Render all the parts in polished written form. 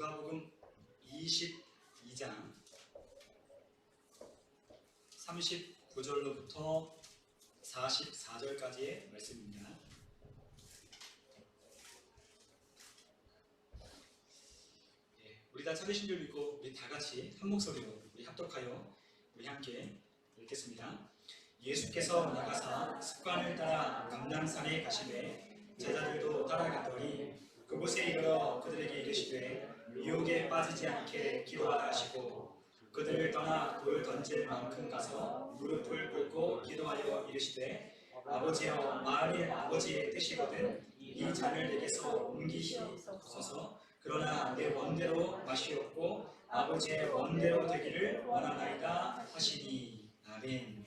누가복음 22장 39절로부터 44절까지의 말씀입니다. 우리 다 찾으신 줄 믿고 우리 다 같이 한 목소리로 우리 합독하여 우리 함께 읽겠습니다. 예수께서 나가사 습관을 따라 감람산에 가시되 제자들도 따라갔더니 그곳에 이르러 그들에게 이르시되 유혹에 빠지지 않게 기도하라 하시고 그들을 떠나 돌 던질 만큼 가서 무릎을 꿇고 기도하여 이르시되 아버지여 만일 아버지의 뜻이거든 이 잔을 내게서 옮기시옵소서. 그러나 내 원대로 마시옵고 아버지의 원대로 되기를 원하나이다 하시니. 아멘.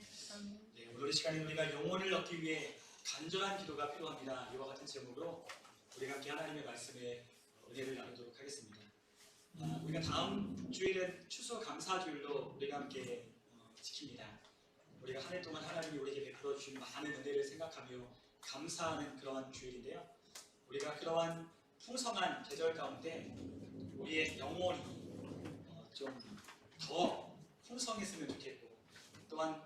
오늘 이 시간에 우리가 영혼을 얻기 위해 간절한 기도가 필요합니다. 이와 같은 제목으로 우리가 함께 하나님의 말씀에 은혜를 나누도록 하겠습니다. 우리가 다음 주일은 추수감사주일로 우리가 함께 지킵니다. 우리가 한 해 동안 하나님이 우리에게 베풀어 주신 많은 은혜를 생각하며 감사하는 그러한 주일인데요. 우리가 그러한 풍성한 계절 가운데 우리의 영혼이 좀 더 풍성했으면 좋겠고, 또한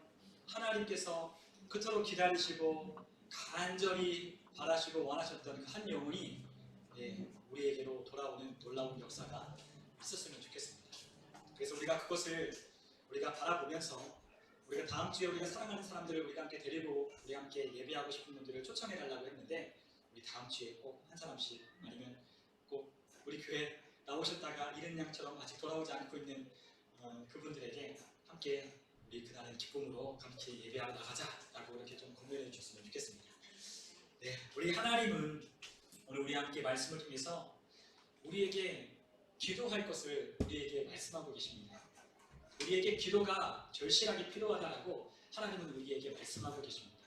하나님께서 그토록 기다리시고 간절히 바라시고 원하셨던 그 한 영혼이 우리에게로 돌아오는 놀라운 역사가 있었으면 좋겠습니다. 그래서 우리가 그것을 우리가 바라보면서 우리가 다음 주에 우리가 사랑하는 사람들을 우리가 함께 데리고 우리 함께 예배하고 싶은 분들을 초청해 달라고 했는데, 우리 다음 주에 꼭 한 사람씩, 아니면 꼭 우리 교회 나오셨다가 이른 양처럼 아직 돌아오지 않고 있는 그분들에게 함께 우리 그날은 기쁨으로 함께 예배하러 나가자라고 이렇게 좀 권면해 주셨으면 좋겠습니다. 우리 하나님은 오늘 우리 함께 말씀을 통해서 우리에게 기도할 것을 우리에게 말씀하고 계십니다. 우리에게 기도가 절실하게 필요하다라고 하나님은 우리에게 말씀하고 계십니다.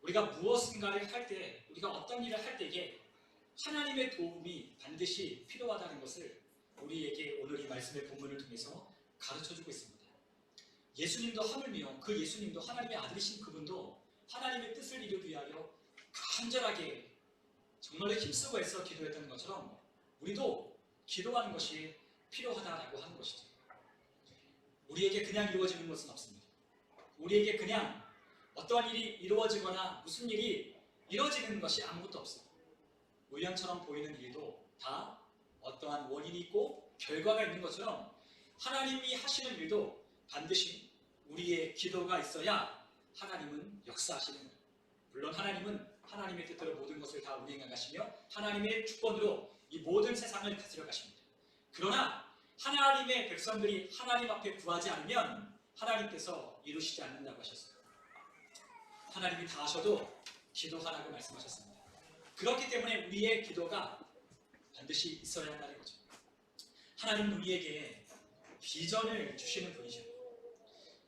우리가 무엇인가를 할 때, 우리가 어떤 일을 할 때에 하나님의 도움이 반드시 필요하다는 것을 우리에게 오늘 이 말씀의 본문을 통해서 가르쳐주고 있습니다. 예수님도 하물며 그 예수님도 하나님의 아들이신 그분도 하나님의 뜻을 이루기 위하여 간절하게 정말로 힘쓰고 애써 기도했던 것처럼 우리도 기도하는 것이 필요하다라고 하는 것이죠. 우리에게 그냥 이루어지는 것은 없습니다. 우리에게 그냥 어떠한 일이 이루어지거나 무슨 일이 이루어지는 것이 아무것도 없어요. 우연처럼 보이는 일도 다 어떠한 원인이 있고 결과가 있는 것처럼 하나님이 하시는 일도 반드시 우리의 기도가 있어야 하나님은 역사하시는 거예요. 물론 하나님은 하나님의 뜻대로 모든 것을 다 운행해 가시며 하나님의 주권으로 이 모든 세상을 다스려 가십니다. 그러나 하나님의 백성들이 하나님 앞에 구하지 않으면 하나님께서 이루시지 않는다고 하셨어요. 하나님이 다 하셔도 기도하라고 말씀하셨습니다. 그렇기 때문에 우리의 기도가 반드시 있어야 한다는 거죠. 하나님은 우리에게 비전을 주시는 분이죠.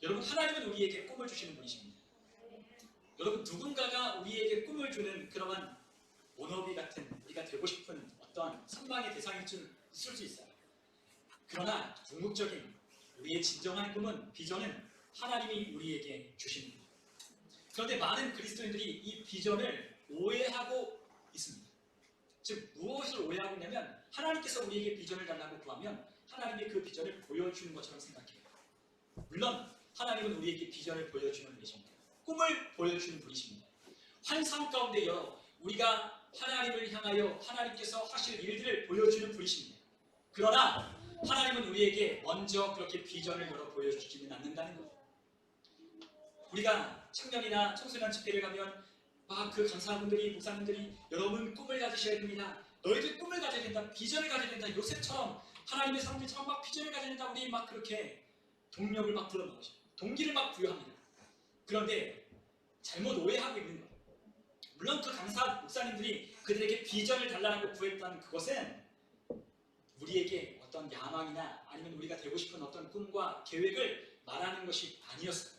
여러분, 하나님은 우리에게 꿈을 주시는 분이십니다. 여러분, 누군가가 우리에게 꿈을 주는 그러한 모노비 같은 우리가 되고 싶은 어떠한 선망의 대상이 있을 수 있어요. 그러나 궁극적인 우리의 진정한 꿈은, 비전은 하나님이 우리에게 주시는 거예요. 그런데 많은 그리스도인들이 이 비전을 오해하고 있습니다. 즉, 무엇을 오해하고 있냐면 하나님께서 우리에게 비전을 달라고 구하면 하나님이 그 비전을 보여주는 것처럼 생각해요. 물론 하나님은 우리에게 비전을 보여주는 분이십니다. 꿈을 보여주는 분이십니다. 환상 가운데요, 우리가 하나님을 향하여 하나님께서 하실 일들을 보여주는 분이십니다. 그러나 하나님은 우리에게 먼저 그렇게 비전을 열어 보여주지는 않는다는 거예요. 우리가 청년이나 청소년 집회를 가면 막 그 강사분들이, 목사님들이 여러분 꿈을 가지셔야 됩니다. 너희들 꿈을 가져야 된다. 비전을 가져야 된다. 요셉처럼 하나님의 사람들처럼 막 비전을 가져야 된다. 우리 막 그렇게 동력을 막 불어넣으셔. 동기를 막 부여합니다. 그런데 잘못 오해하고 있는 거예요. 물론 그 강사 목사님들이 그들에게 비전을 달라고 구했다는 그것은 우리에게 어떤 야망이나 아니면 우리가 되고 싶은 어떤 꿈과 계획을 말하는 것이 아니었어요.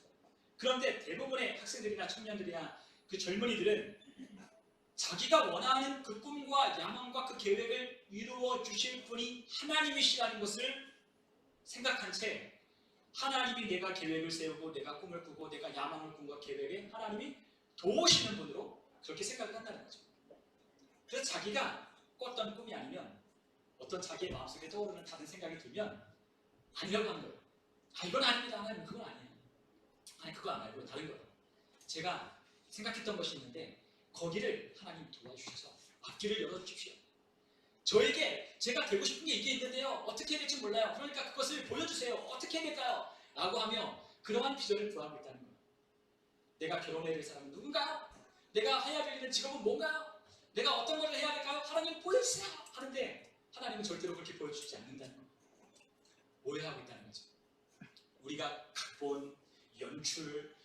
그런데 대부분의 학생들이나 청년들이나 그 젊은이들은 자기가 원하는 그 꿈과 야망과 그 계획을 이루어 주실 분이 하나님이시라는 것을 생각한 채 하나님이 내가 계획을 세우고 내가 꿈을 꾸고 내가 야망을 꿈과 계획에 하나님이 도우시는 분으로 그렇게 생각을 한다는 거죠. 그래서 자기가 꿨던 꿈이 아니면 어떤 자기의 마음속에 떠오르는 다른 생각이 들면 아니라고 하는 거예요. 이건 아닙니다. 하나님 그건 아니에요. 아니 그거 안 알고 다른 거예요. 제가 생각했던 것이 있는데 거기를 하나님 도와주셔서 앞길을 열어주십시오. 저에게 제가 되고 싶은 게 이게 있는데요. 어떻게 해야 될지 몰라요. 그러니까 그것을 보여주세요. 어떻게 해야 될까요? 라고 하며 그러한 비전을 구하고 있다는 거예요. 내가 결혼해야 될 사람은 누군가요? 내가 해야 될 직업은 뭔가요? 내가 어떤 것을 해야 될까요? 하나님 보여주세요. 하는데 하나님은 절대로 그렇게 보여주지 않는다는 거예요. 오해하고 있다는 거죠. 우리가 각본, 연출,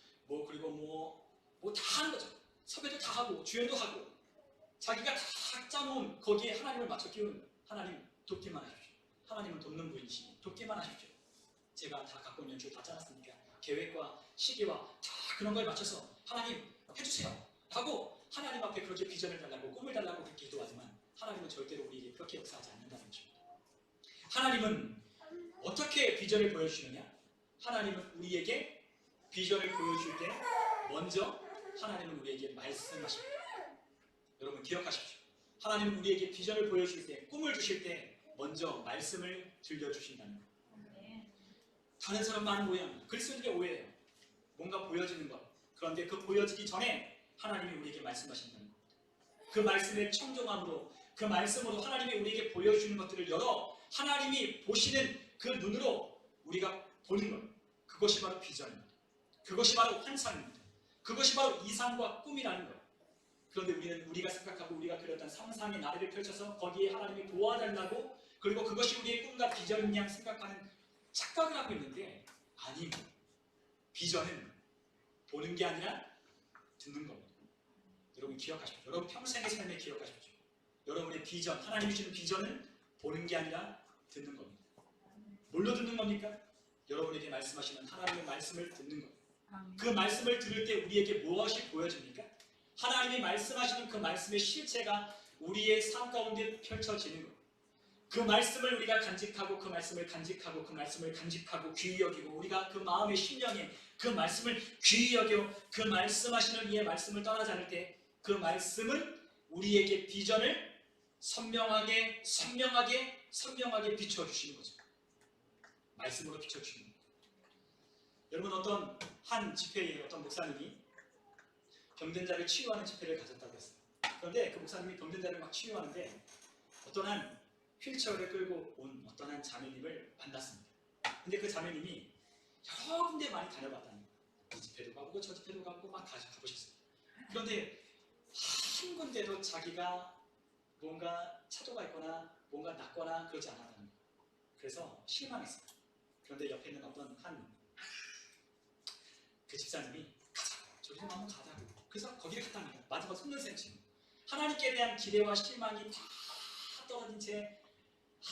그리고 다 하는 거죠. 섭외도 다 하고 주연도 하고 자기가 다 짜놓은 거기에 하나님을 맞춰 끼우는 하나님 돕기만 하십시오. 하나님은 돕는 분이시니 돕기만 하십시오. 제가 다 각본 연출 다 짜놨으니까 계획과 시기와 다 그런 거에 맞춰서 하나님 해주세요 라고 하나님 앞에 그렇게 비전을 달라고 꿈을 달라고 그렇게 기도하지만 하나님은 절대로 우리에게 그렇게 역사하지 않는다는 것입니다. 하나님은 어떻게 비전을 보여주시느냐? 하나님은 우리에게 비전을 보여줄 때 먼저 하나님은 우리에게 말씀하십니다. 여러분 기억하십시오. 하나님은 우리에게 비전을 보여줄 때, 꿈을 주실 때 먼저 말씀을 들려주신다는 것. 다른 사람 많은 모양, 그리스도인의 오해예요. 뭔가 보여지는 것. 그런데 그 보여지기 전에 하나님이 우리에게 말씀하신다는 것. 그 말씀의 청정함으로, 그 말씀으로 하나님이 우리에게 보여주는 것들을 열어 하나님이 보시는 그 눈으로 우리가 보는 것. 그것이 바로 비전입니다. 그것이 바로 환상입니다. 그것이 바로 이상과 꿈이라는 것. 그런데 우리는 우리가 생각하고 우리가 그렸던 상상의 나래를 펼쳐서 거기에 하나님이 도와달라고 그리고 그것이 우리의 꿈과 비전인 양 생각하는 착각을 하고 있는데 아닙니다. 비전은 보는 게 아니라 듣는 겁니다. 여러분 기억하십시오. 여러분 평생의 삶에 기억하십시오. 여러분의 비전, 하나님이 주는 비전은 보는 게 아니라 듣는 겁니다. 뭘로 듣는 겁니까? 여러분에게 말씀하시는 하나님의 말씀을 듣는 겁니다. 그 말씀을 들을 때 우리에게 무엇이 보여집니까? 하나님이 말씀하시는 그 말씀의 실체가 우리의 삶 가운데 펼쳐지는 것. 그 말씀을 우리가 간직하고 그 말씀을 간직하고 그 말씀을 간직하고 귀히 여기고 우리가 그 마음의 심령에 그 말씀을 귀히 여겨 그 말씀하시는 이의 말씀을 떠나지 않을 때 그 말씀은 우리에게 비전을 선명하게 비춰주시는 거죠. 말씀으로 비춰주시는 거죠. 여러분 어떤 한 집회에 어떤 목사님이 병든 자를 치유하는 집회를 가졌다고 했어요. 그런데 그 목사님이 병든 자를 막 치유하는데 어떤 한 휠체어를 끌고 온 어떤 한 자매님을 만났습니다. 근데 그 자매님이 여러 군데 많이 다녀봤다는 거예요. 이 집회도 가보고 저 집회도 가보고 막 가보셨어요. 그런데 한 군데도 자기가 뭔가 차도가 있거나 뭔가 낫거나 그러지 않았다는 거예요. 그래서 실망했어요. 그런데 옆에 있는 어떤 그 집사님이 가자고 저기 좀 한번 가자고 그래서 거기를 갔답니다. 마지막 속는셈 치고 하나님께 대한 기대와 실망이 다 떨어진 채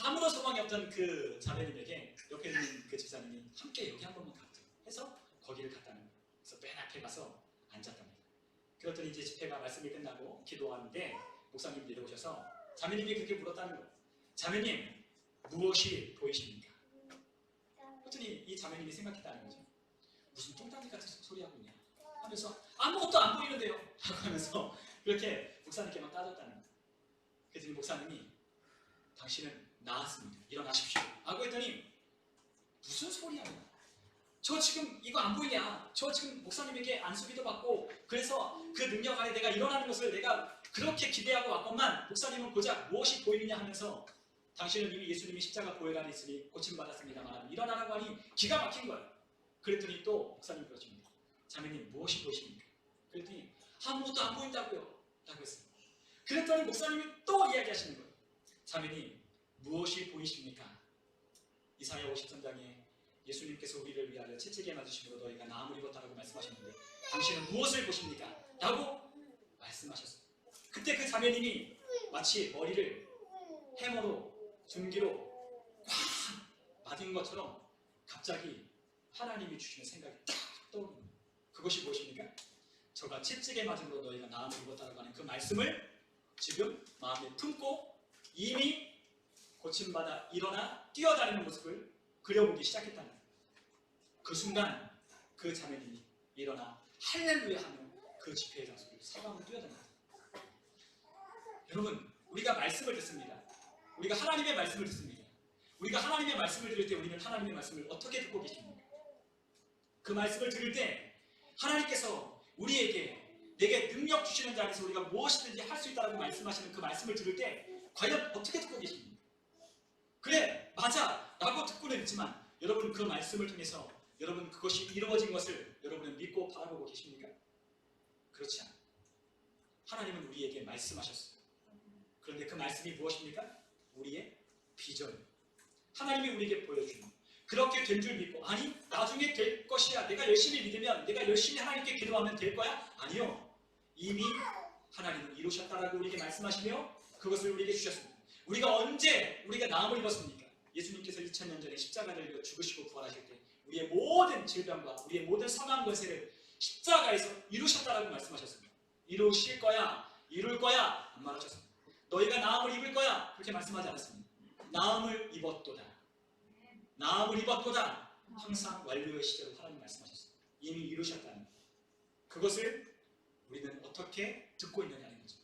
아무런 소망이 없던 그 자매님에게 옆에 있는 그 집사님이 함께 여기 한 번만 가자 해서 거기를 갔다는 거예요. 그래서 맨 앞에 가서 앉았답니다. 그랬더니 이제 집회가 말씀이 끝나고 기도하는데 목사님 내려오셔서 자매님이 그렇게 물었다는 거예요. 자매님 무엇이 보이십니까? 그랬더니 이 자매님이 생각했다는 거죠. 무슨 똥단지 같은 소리 하고 있냐 하면서 아무것도 안 보이는데요 라고 하면서 그렇게 목사님께만 따졌다는 거예요. 그랬더니 목사님이 당신은 나았습니다. 일어나십시오 라고 했더니 무슨 소리야 저 지금 이거 안 보이냐 저 지금 목사님에게 안수기도 받고 그래서 그 능력 안에 내가 일어나는 것을 내가 그렇게 기대하고 왔건만 목사님은 고작 무엇이 보이느냐 하면서 당신은 이미 예수님이 십자가 보혈 안에 있으니 고침받았습니다만 일어나라고 하니 기가 막힌 거예요. 그랬더니 또 목사님 그러십니다. 자매님 무엇이 보이십니까? 그랬더니 아무것도 안 보인다고요 라고 했습니다. 그랬더니 목사님이 또 이야기하시는 거예요. 자매님 무엇이 보이십니까? 이사야 53장에 예수님께서 우리를 위하여 채찍에 맞으심으로 너희가 나음을 입었다라고 말씀하셨는데 당신은 무엇을 보십니까? 라고 말씀하셨어요. 그때 그 자매님이 마치 머리를 해머로 준기로 꽉 맞은 것처럼 갑자기 하나님이 주시는 생각이 딱 떠오르는 거예요. 그것이 무엇입니까? 저가 채찍에 맞음으로 너희가 나음을 입었다라고 하는 그 말씀을 지금 마음에 품고 이미 고침받아 일어나 뛰어다니는 모습을 그려보기 시작했다는 거예요. 그 순간 그 자매님이 일어나 할렐루야 하며 그 집회의 장소를 사방으로 뛰어다닙니다. 여러분 우리가 말씀을 듣습니다. 우리가 하나님의 말씀을 듣습니다. 우리가 하나님의 말씀을 들을 때 우리는 하나님의 말씀을 어떻게 듣고 계십니까? 그 말씀을 들을 때 하나님께서 우리에게 내게 능력 주시는 자 안에서 우리가 무엇이든지 할 수 있다고 말씀하시는 그 말씀을 들을 때 과연 어떻게 듣고 계십니까? 그래, 맞아 라고 듣고는 있지만 여러분 그 말씀을 통해서 여러분 그것이 이루어진 것을 여러분은 믿고 바라보고 계십니까? 그렇지 않아요. 하나님은 우리에게 말씀하셨어요. 그런데 그 말씀이 무엇입니까? 우리의 비전. 하나님이 우리에게 보여주는 그렇게 된 줄 믿고 아니 나중에 될 것이야. 내가 열심히 믿으면 내가 열심히 하나님께 기도하면 될 거야? 아니요. 이미 하나님은 이루셨다라고 우리에게 말씀하시며 그것을 우리에게 주셨습니다. 우리가 언제 우리가 나음을 입었습니까? 예수님께서 2000년 전에 십자가를 지고 죽으시고 부활하실 때 우리의 모든 질병과 우리의 모든 사망 권세를 십자가에서 이루셨다라고 말씀하셨습니다. 이루실 거야, 이룰 거야 안 말하셨습니다. 너희가 나음을 입을 거야 그렇게 말씀하지 않았습니다. 나음을 입었도다. 나음을 입었도다. 항상 완료의 시제로 하나님 말씀하셨습니다. 이미 이루셨다는 것. 그것을 우리는 어떻게 듣고 있느냐는 거죠.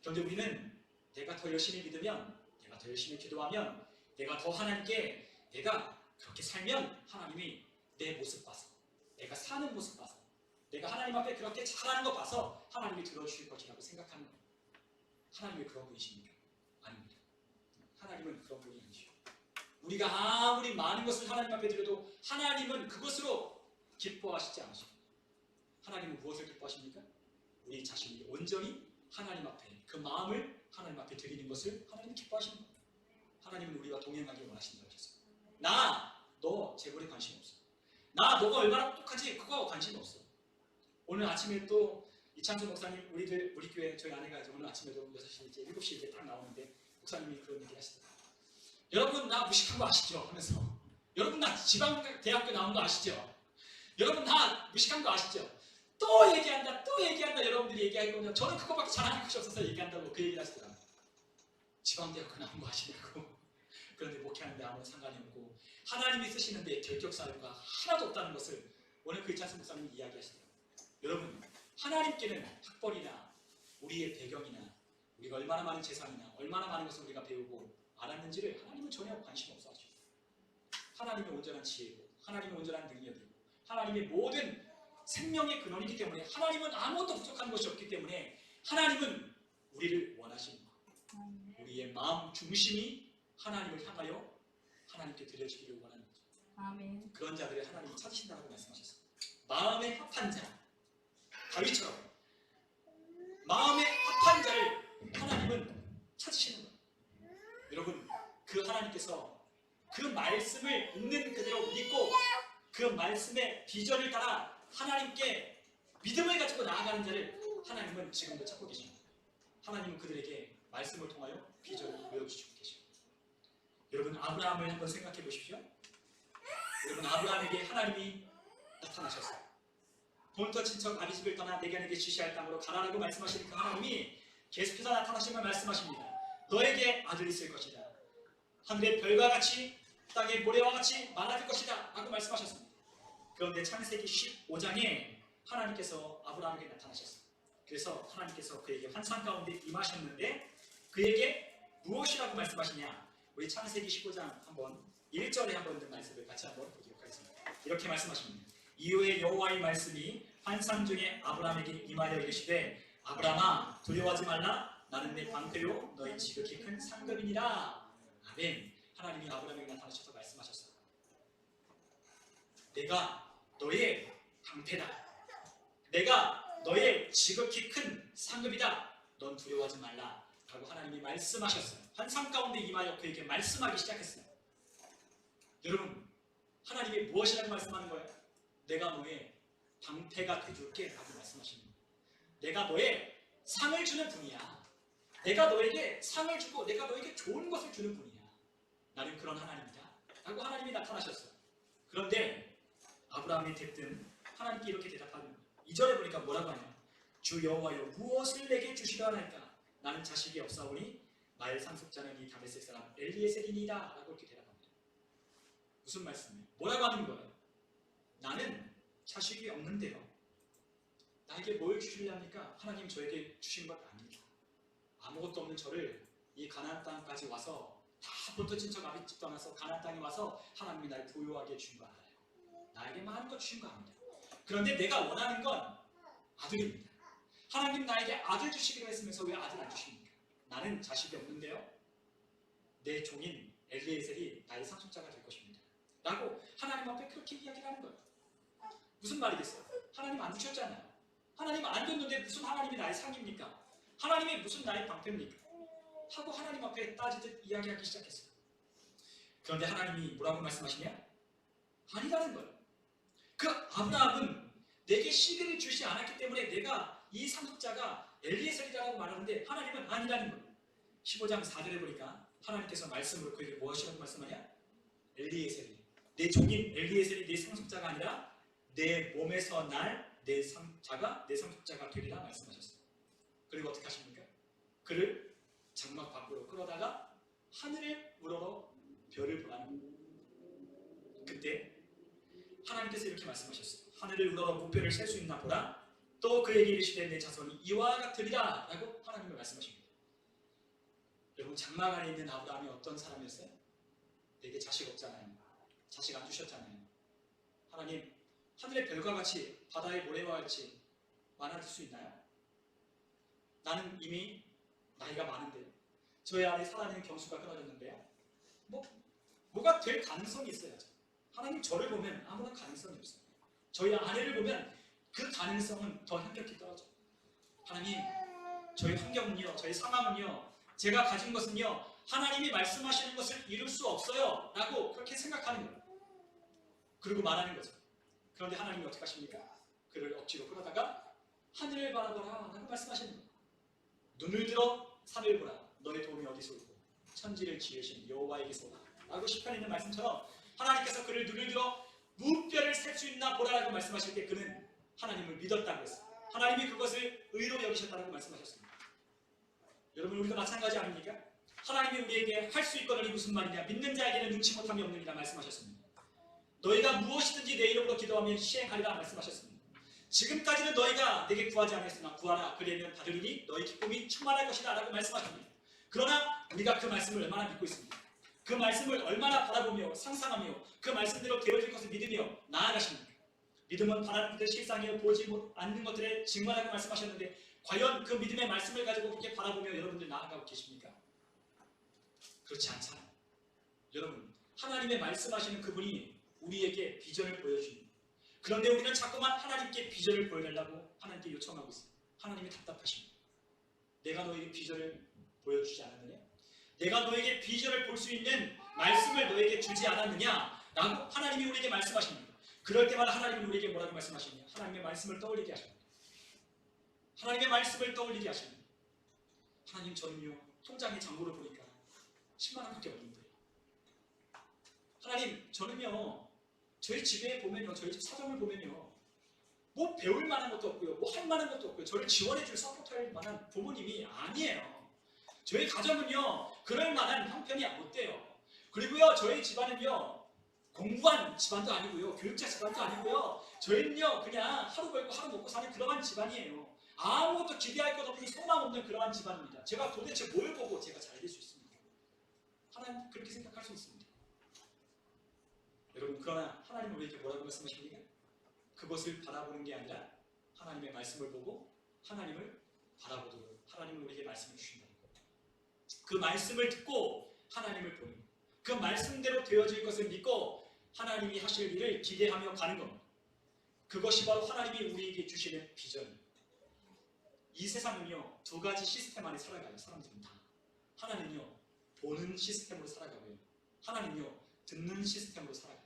그런데 우리는 내가 더 열심히 믿으면, 내가 더 열심히 기도하면, 내가 더 하나님께 내가 그렇게 살면 하나님이 내 모습 봐서, 내가 사는 모습 봐서, 내가 하나님 앞에 그렇게 잘하는 거 봐서 하나님이 들어주실 것이라고 생각하는 거예요. 하나님이 그런 분이십니까? 아닙니다. 하나님은 그런 분이 아니시오. 우리가 아무리 많은 것을 하나님 앞에 드려도 하나님은 그것으로 기뻐하시지 않으십니다. 하나님은 무엇을 기뻐하십니까? 우리 자신이 온전히 하나님 앞에 그 마음을 하나님 앞에 드리는 것을 하나님이 기뻐하시는 거예요. 하나님은 우리와 동행하기 원하신다고 하셨어요. 너 재벌에 관심 없어. 너가 얼마나 똑똑하지? 그거 관심 없어. 오늘 아침에 또 이창수 목사님 우리 교회 저희 아내가 오늘 아침에도 6시 이제 7시 이제 딱 나오는데 목사님이 그런 얘기 하시더라고요. 여러분 나 무식한 거 아시죠? 하면서 여러분 나 지방대학교 나온 거 아시죠? 여러분 나 무식한 거 아시죠? 또 얘기한다 여러분들이 얘기할 거면 저는 그거밖에 잘하는 것이 없어서 얘기한다고 그 얘기를 하시더라고요. 지방대학교 나온 거 아시냐고. 그런데 목회하는데 아무 상관이 없고 하나님이 쓰시는데 결격사유가 하나도 없다는 것을 오늘 그 이창수 목사님이 이야기하시더라고요. 여러분 하나님께는 학벌이나 우리의 배경이나 우리가 얼마나 많은 재산이나 얼마나 많은 것을 우리가 배우고 알았는지를 하나님은 전혀 관심 없어 하십니다. 하나님의 온전한 지혜고 하나님의 온전한 능력이고 하나님의 모든 생명의 근원이기 때문에 하나님은 아무것도 부족한 것이 없기 때문에 하나님은 우리를 원하십니다. 우리의 마음 중심이 하나님을 향하여 하나님께 드려지기를 원하는 거죠. 아멘. 그런 자들을 하나님이 찾으신다고 말씀하셨어요. 마음에 합한 자, 다윗처럼 마음에 합한 자를 하나님은 찾으시는 거예요. 여러분 그 하나님께서 그 말씀을 있는 그대로 믿고 그 말씀의 비전을 따라 하나님께 믿음을 가지고 나아가는 자를 하나님은 지금도 찾고 계십니다. 하나님은 그들에게 말씀을 통하여 비전을 보여주시고 계십니다. 여러분 아브라함을 한번 생각해 보십시오. 여러분 아브라함에게 하나님이 나타나셨어요. 본토 친척 아비집을 떠나 내게 내게 지시할 땅으로 가라라고 말씀하시는 그 하나님이 계속해서 나타나시며 말씀하십니다. 너에게 아들이 있을 것이다. 하늘의 별과 같이 땅의 모래와 같이 많아질 것이다 라고 말씀하셨습니다. 그런데 창세기 15장에 하나님께서 아브라함에게 나타나셨습니다. 그래서 하나님께서 그에게 환상 가운데 임하셨는데 그에게 무엇이라고 말씀하시냐? 우리 창세기 15장 한번 1절에 한번 있는 말씀을 같이 한번 보도록 하겠습니다. 이렇게 말씀하십니다. 이후에 여호와의 말씀이 환상 중에 아브라함에게 임하여 이르시되 아브라함아 두려워하지 말라. 나는 내 방패요 너희 지극히 큰 상급이니라. 아멘. 하나님이 아브라함에게 나타나셔서 말씀하셨어요. 내가 너의 방패다. 내가 너의 지극히 큰 상급이다. 넌 두려워하지 말라. 라고 하나님이 말씀하셨어요. 환상 가운데 임하여 그에게 말씀하기 시작했어요. 여러분 하나님이 무엇이라고 말씀하는 거예요? 내가 너의 방패가 되줄게 라고 말씀하시는 거예요. 내가 너의 상을 주는 분이야. 내가 너에게 상을 주고 내가 너에게 좋은 것을 주는 분이야. 나는 그런 하나님이다 라고 하나님이 나타나셨어요. 그런데 아브라함이 대뜸 하나님께 이렇게 대답하는 거예요. 2절에 보니까 뭐라고 하냐? 주 여호와여 무엇을 내게 주시려 하나이까? 나는 자식이 없사오니 나의 상속자는 이 다메섹 사람 엘리에셀이니이다 라고 이렇게 대답합니다. 무슨 말씀이에요? 뭐라고 하는 거예요? 나는 자식이 없는데요. 나에게 뭘 주시려합니까? 하나님 저에게 주신 것 아닙니다. 아무것도 없는 저를 이 가나안 땅까지 와서 다 본토 친척 아비집 떠나서 가나안 땅에 와서 하나님이 날 부유하게 주신 거 알아요. 나에게 많은 것 주신 거 압니다. 그런데 내가 원하는 건 아들입니다. 하나님 나에게 아들 주시기로 했으면서 왜 아들 안 주십니까? 나는 자식이 없는데요. 내 종인 엘리에셀이 나의 상속자가 될 것입니다. 라고 하나님 앞에 그렇게 이야기를 하는 거예요. 무슨 말이겠어요? 하나님 안 주셨잖아요. 하나님 안 줬는데 무슨 하나님이 나의 상입니까? 하나님이 무슨 나의 방패입니까? 하고 하나님 앞에 따지듯 이야기하기 시작했어요. 그런데 하나님이 뭐라고 말씀하시냐? 아니라는 거예요. 그 아브라함은 내게 시기를 주시 않았기 때문에 내가 이 상속자가 엘리에셀이라고 말하는데 하나님은 아니라는 거예요. 15장 4절에 보니까 하나님께서 말씀으로 그에게 무엇이라고 말씀하냐? 엘리에셀이, 내 종인 엘리에셀이 내 상속자가 아니라 내 몸에서 날 내 상속자가 되리라 말씀하셨어요. 그리고 어떻게 하십니까? 그를 장막 밖으로 끌어다가 하늘을 우러러 별을 보라는 거예요. 그때 하나님께서 이렇게 말씀하셨어요. 하늘을 우러러 무별을 셀 수 있나 보라. 또 그에게 이르시되 내 자손이 이와 같으리라 라고 하나님이 말씀하십니다. 여러분, 장막 안에 있는 아브라함이 어떤 사람이었어요? 내게 자식 없잖아요. 자식 안 주셨잖아요. 하나님, 하늘의 별과 같이 바다의 모래와 같이 많아질 수 있나요? 나는 이미 나이가 많은데요. 저의 안에 살아있는 경수가 끊어졌는데요. 뭐가 될 가능성이 있어야죠. 하나님, 저를 보면 아무런 가능성이 없어요. 저희 아내를 보면 그 가능성은 더 현격히 떨어져요. 하나님, 저희 환경은요, 저희 상황은요, 제가 가진 것은요, 하나님이 말씀하시는 것을 이룰 수 없어요 라고 그렇게 생각하는 거예요. 그리고 말하는 거죠. 그런데 하나님이 어떻게 하십니까? 그를 억지로 끌어다가 하늘을 바라보라 라고 말씀하시는 거예요. 눈을 들어 산을 보라. 너의 도움이 어디서 오고 천지를 지으신 여호와에게서 오라 라고 시편에 있는 말씀처럼 하나님께서 그를 눈을 들어 무별을 셀 수 있나 보라라고 말씀하실 때 그는 하나님을 믿었다고 했어요. 하나님이 그것을 의로 여기셨다고 말씀하셨습니다. 여러분, 우리도 마찬가지 아닙니까? 하나님이 우리에게 할 수 있거든이 무슨 말이냐? 믿는 자에게는 눈치 못함이 없느니라 말씀하셨습니다. 너희가 무엇이든지 내 이름으로 기도하면 시행하리라 말씀하셨습니다. 지금까지는 너희가 내게 구하지 않았으나 구하라 그리하면 받으리니 너희 기쁨이 충만할 것이다 라고 말씀하십니다. 그러나 우리가 그 말씀을 얼마나 믿고 있습니까? 그 말씀을 얼마나 바라보며 상상하며 그 말씀대로 되어질 것을 믿으며 나아가십니까? 믿음은 바라는 것들의 실상이요 보지 않는 것들의 증거라고 말씀하셨는데 과연 그 믿음의 말씀을 가지고 그렇게 바라보며 여러분들 나아가고 계십니까? 그렇지 않잖아요. 여러분, 하나님의 말씀하시는 그분이 우리에게 비전을 보여주십니다. 그런데 우리는 자꾸만 하나님께 비전을 보여달라고 하나님께 요청하고 있어요. 하나님이 답답하십니다. 내가 너에게 비전을 보여주지 않았느냐? 내가 너에게 비전을 볼 수 있는 말씀을 너에게 주지 않았느냐? 라고 하나님이 우리에게 말씀하십니다. 그럴 때마다 하나님이 우리에게 뭐라고 말씀하시냐? 하나님의 말씀을 떠올리게 하십니다. 하나님의 말씀을 떠올리게 하십니다. 하나님, 저는요, 통장에 잔고를 보니까 10만 원밖에 없는데요. 하나님, 저는요, 저희 집에 보면요, 저희 집 사정을 보면요, 뭐 배울 만한 것도 없고요, 뭐 할 만한 것도 없고요, 저를 지원해줄 서포트할 만한 부모님이 아니에요. 저희 가정은요, 그럴 만한 형편이 못 돼요. 그리고요, 저희 집안은요, 공부한 집안도 아니고요, 교육자 집안도 아니고요, 저희는요, 그냥 하루 벌고 하루 먹고 사는 그러한 집안이에요. 아무것도 기대할 것 없는 소망 없는 그러한 집안입니다. 제가 도대체 뭘 보고 제가 잘 될 수 있습니까? 하나님, 그렇게 생각할 수 있습니다. 여러분, 그러나 하나님은 우리에게 뭐라고 말씀하십니까? 그것을 바라보는 게 아니라 하나님의 말씀을 보고 하나님을 바라보도록 하나님은 우리에게 말씀을 주신다는 거예요. 그 말씀을 듣고 하나님을 보는, 그 말씀대로 되어질 것을 믿고 하나님이 하실 일을 기대하며 가는 겁니다. 그것이 바로 하나님이 우리에게 주시는 비전입니다. 이 세상은요, 두 가지 시스템 안에 살아가요. 사람들은 다. 하나는요, 보는 시스템으로 살아가고요, 하나는요, 듣는 시스템으로 살아가요.